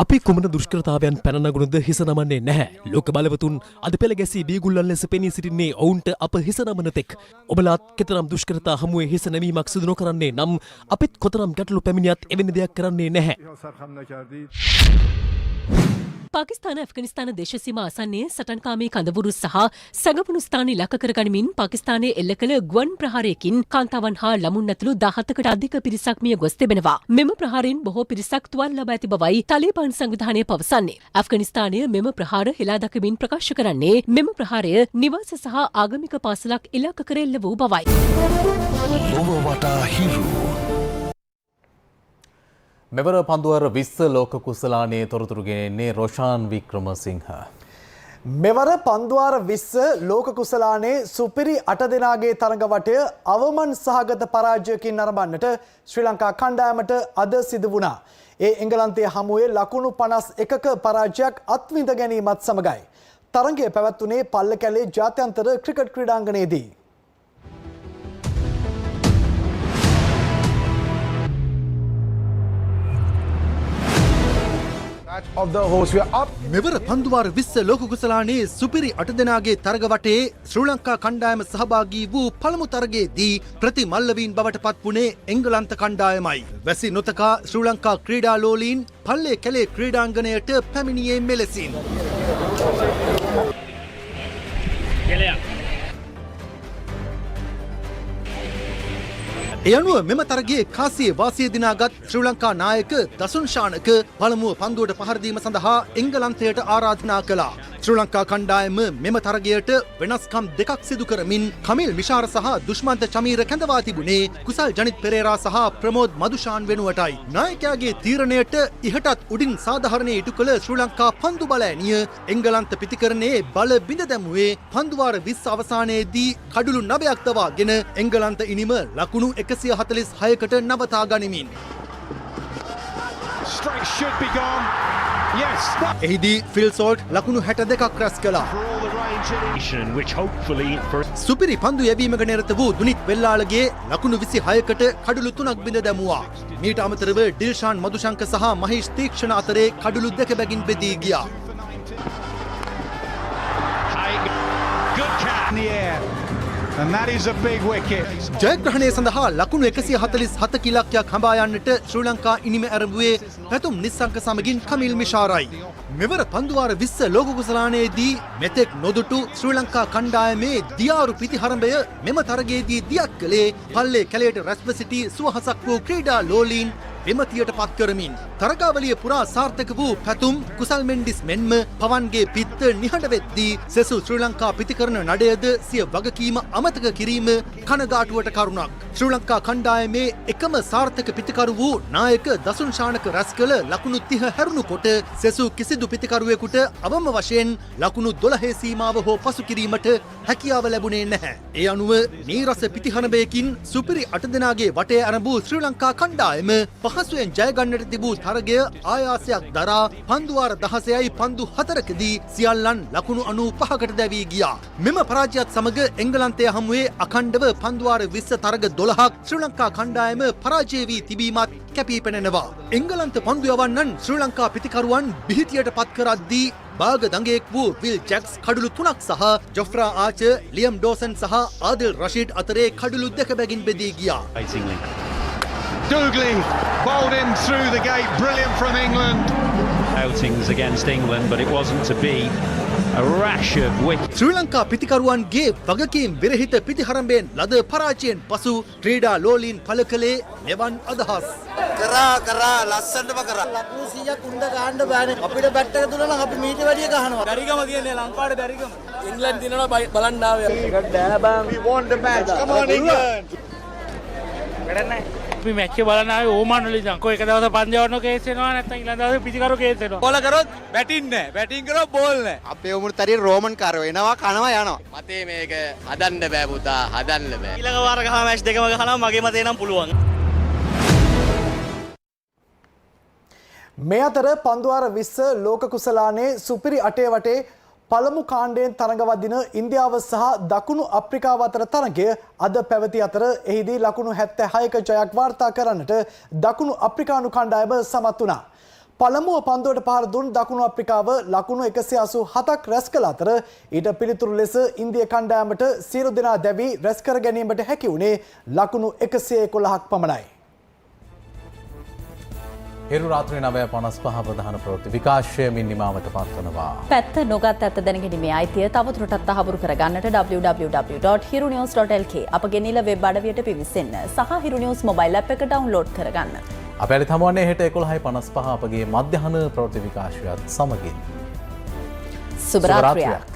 [SPEAKER 14] අපි කුමන දුෂ්කරතාවයන් පැන නගුණද හිස නමන්නේ නැහැ. ලෝක බලවතුන් අද පෙළ ගැසී බීගුල්ලන් ලෙස පෙනී සිටින්නේ ඔවුන්ට අප හිස නමන තෙක්. ඔබලාත් කෙතරම් දුෂ්කරතා හමුවේ හිස නැමීමක් සිදු නොකරන්නේ නම් අපිත් කොතරම් ගැටලු පැමිණියත් එවැනි දෙයක් කරන්නේ නැහැ. පාකිස්තාන ඇෆ්ගනිස්තාන දේශසීම ආසන්නයේ සටන්කාමී කඳවුරු සහ සැඟවුණු ස්ථාන ඉලක්ක කරගනිමින් පාකිස්තානයේ එල්ල කළ ගුවන් ප්‍රහාරයකින් කාන්තාවන් හා ළමුන් ඇතුළු 17කට අධික පිරිසක් මිය ගොස් තිබෙනවා. මෙම ප්‍රහාරයෙන් බොහෝ පිරිසක් තුවාල ලබා ඇති බවයි තාලිබාන් සංවිධානය පවසන්නේ. ඇෆ්ගනිස්තානය මෙම ප්‍රහාර හෙලා දකිමින් ප්‍රකාශ කරන්නේ මෙම ප්‍රහාරය නිවාස සහ ආගමික පාසලක් ඉලක්ක කර එල්ල වූ බවයි.
[SPEAKER 2] මෙවර පන්දුවර 20 ලෝක කුසලානයේ තොරතුරු ගෙනෙන්නේ රොෂාන් වික්‍රමසිංහ.
[SPEAKER 22] මෙවර පන්දුවාර 20 ලෝක කුසලානයේ සුපිරි 8 දෙනාගේ තරඟවටය අවමන් සහගත පරාජයකින් නරඹන්නට ශ්‍රී ලංකා කණ්ඩායමට අද සිදු වුණා. ඒ එංගලන්තයේ හමුවේ ලකුණු 51ක පරාජයක් අත්විඳ ගැනීමත් සමගයි. තරඟය පැවැත්වුණේ පල්ලකැලේ ජාත්‍යන්තර ක්‍රිකට් ක්‍රීඩාංගණයේදී.
[SPEAKER 3] මෙවර පන්දුවාර 20 ලෝක කුසලානයේ සුපිරි 8 දෙනාගේ තරග වටේ ශ්‍රී ලංකා කණ්ඩායම සහභාගී වූ පළමු තරගයේදී ප්‍රතිමල්ලවීන් බවට පත් වුණේ එංගලන්ත කණ්ඩායමයි. වැසි නොතකා ශ්‍රී ලංකා ක්‍රීඩා ලෝලීන් පල්ලේ කැලේ ක්‍රීඩාංගණයට පැමිණියේ මෙලෙසින්. ඒ අනුව මෙම තරගයේ කාසියේ වාසිය දිනාගත් ශ්‍රී ලංකා නායක දසුන් ශානක පළමුව පන්දුවට පහර දීම සඳහා එංගලන්තයට ආරාධනා කළා. ශ්‍රී ලංකා කණ්ඩායම මෙම තරගයට වෙනස්කම් දෙකක් සිදු කරමින් කමිල් මිෂාර සහ දුෂ්මන්ත චමීර කැඳවා තිබුණේ කුසල් ජනිත් පෙරේරා සහ ප්‍රමෝද් මදුෂාන් වෙනුවටයි. නායකයාගේ තීරණයට ඉහටත් උඩින් සාධාරණයේ ඉටු කළ ශ්‍රී ලංකා පන්දු බලෑනිය එංගලන්ත පිතිකරණයේ බල බිඳ දැමුවේ පන්දුවාර 20 අවසානයේදී කඩුළු 9ක් දවාගෙන එංගලන්ත ඉනිම ලකුණු 146කට නවතා ගනිමින්. එහිදී ෆිල් සෝල්ට් ලකුණු 62ක් රැස් කළා. සුපිරි පන්දු යැවීමක නිරත වූ දුනිත් වෙල්ලාලගේ ලකුණු 26කට කඩුළු 3ක් බිඳ දැමුවා. මීට අමතරව ඩිල්ෂාන් මදුශංක සහ මහේෂ් තීක්ෂණ අතරේ කඩුළු 2 බැගින් බෙදී ගියා. ජයග්‍රහණය සඳහා ලකුණු 147 ඉලක්කයක් හඹා යන්නට ශ්‍රී ලංකා ඉනිම ඇරඹුවේ පැතුම් නිස්සංක සමගින් කමිල් මිෂාරයි. මෙවර පන්දුවාර 20 ලෝක කුසලානයේදී මෙතෙක් නොදුටු ශ්‍රී ලංකා කණ්ඩායමේ දියාරු පිතිහරඹය මෙම තරගයේදී දියත් කළේ පල්ලේ කැලයට රැස්ව සිටි සුවහසක් වූ ක්‍රීඩා ලෝලීන් විමතියට පත් කරමින් තරගාවලිය පුරා සාර්ථක වූ පැතුම් කුසල් මෙන්ඩිස් මෙන්ම පවන්ගේ පිත්ත නිහඬ වෙද්දී සෙසු ශ්‍රී ලංකා පිතිකරන නඩයද සිය වගකීම අමතක කිරීම කනගාටුවට කරුණක්. ශ්‍රී ලංකා කණ්ඩායමේ එකම සාර්ථක පිතිකරු වූ නායක දසුන් ශානක රැස් කළ ලකුණු 30 හැරුණු කොට සෙසු කිසිදු පිතිකරුවෙකුට අවම වශයෙන් ලකුණු 12 සීමාව හෝ පසු කිරීමට හැකියාව ලැබුණේ නැහැ. ඒ අනුව නීරස පිතිහරඹයකින් සුපිරි 8 දෙනාගේ වටේ ආරම්භ ශ්‍රී ලංකා කණ්ඩායම පහසුවෙන් ජය ගන්නට තිබූ තරගය ආයාසයක් දරා පන්දුවාර 16යි පන්දු 4කදී සියල්ලන් ලකුණු 95කට දැවී ගියා. මෙම පරාජයත් සමග එංගලන්තය හමුවේ අඛණ්ඩව පන්දුවාර 20 තරග 12ක් ශ්‍රී ලංකා කණ්ඩායම පරාජය වී තිබීමත් කැපී පෙනෙනවා. එංගලන්ත පන්දු යවන්නන් ශ්‍රී ලංකා පිතිකරුවන් බිහිතියට පත් කරද්දී බාග දඟයෙක් වූ විල් ජැක්ස් කඩුළු 3ක් සහ ජොෆ්රා ආචර්, ලියම් ඩෝසන් සහ ආදිල් රෂීඩ් අතරේ කඩුළු 2 බැගින් බෙදී ගියා.
[SPEAKER 23] Dougley bowled in through the gate, brilliant from England. Outings against England, but it wasn't to be. A rash of wickets.
[SPEAKER 3] ශ්‍රී ලංකා පිතිකරුවන්ගේ වගකීම් විරහිත පිතිහරඹෙන් ලද පරාජයෙන් පසු ක්‍රීඩා ලෝලීන් පළ කළේ මෙවන් අදහස්.
[SPEAKER 24] කරා ලස්සනටම කරා. ලකුණු 100ක් උණ්ඩ ගහන්න බෑනේ. අපිට බැට් එක දුන්නා නම් අපි මීට වැඩිය ගහනවා. බැරිකම කියන්නේ ලංකාවට බැරිකම. ඉංග්ලන්ත දිනනවා බලන්න ආවේ. ඒක බෑ බං. We won the match. Come on England.
[SPEAKER 19] වැඩන්නේ. අපි මැච් එක බලන්න ආවේ ඕමාන් වලින් අංකෝ එක දවස් පන්දයවන්න කේස් වෙනවා නැත්නම් ඊළඟ දවසේ පිටිකරු කේස් වෙනවා.
[SPEAKER 18] බෝල කරොත් බැටින් නැහැ. බැටින් කරොත් බෝල් නැහැ.
[SPEAKER 24] අපේ උමුණු තරිය රෝමන් කරෝ එනවා කනවා යනවා. මතේ මේක හදන්න බෑ පුතා හදන්න බෑ.
[SPEAKER 18] ඊළඟ වාර ගහන මැච් දෙකම ගහනවා මගේ මතේ නම් පුළුවන්.
[SPEAKER 22] මේ අතර පන්දුවාර 20 ලෝක කුසලානේ සුපිරි අටේ වටේ පළමු කාණ්ඩයෙන් තරඟවදින ඉන්දියාව සහ දකුණු අප්‍රිකාව අතර තරගය අද පැවති අතර එහිදී ලකුණු 76ක ජයක් වාර්තා කරන්නට දකුණු අප්‍රිකානු කණ්ඩායම සමත් වුණා. පළමුව පන්දුවට පහර දුන් දකුණු අප්‍රිකාව ලකුණු 187ක් රැස් කළ අතර ඊට පිළිතුරු ලෙස ඉන්දිය කණ්ඩායමට සියලු දෙනා දැවි රැස් කර ගැනීමට හැකි වුණේ ලකුණු 111ක් පමණයි.
[SPEAKER 4] හිරු රාත්‍රී 9:55 ප්‍රධාන ප්‍රවෘත්ති විකාශයමින් නිමාවට පත්වනවා.
[SPEAKER 1] පැත්ත නොගත් ඇත්ත දැනගැනීමේ අයිතිය තවදුරටත් තහවුරු කරගන්නට www.hirunews.lk අපගේ නිල වෙබ් අඩවියට පිවිසෙන්න සහ හිරු නිවුස් මොබයිල් ඇප් එක ඩවුන්ලෝඩ් කරගන්න.
[SPEAKER 4] අප යළිත් හමුවන්නේ හෙට 11:55 අපගේ මධ්‍යහන ප්‍රවෘත්ති විකාශයත් සමගින්.
[SPEAKER 1] සුබ රාත්‍රියක්.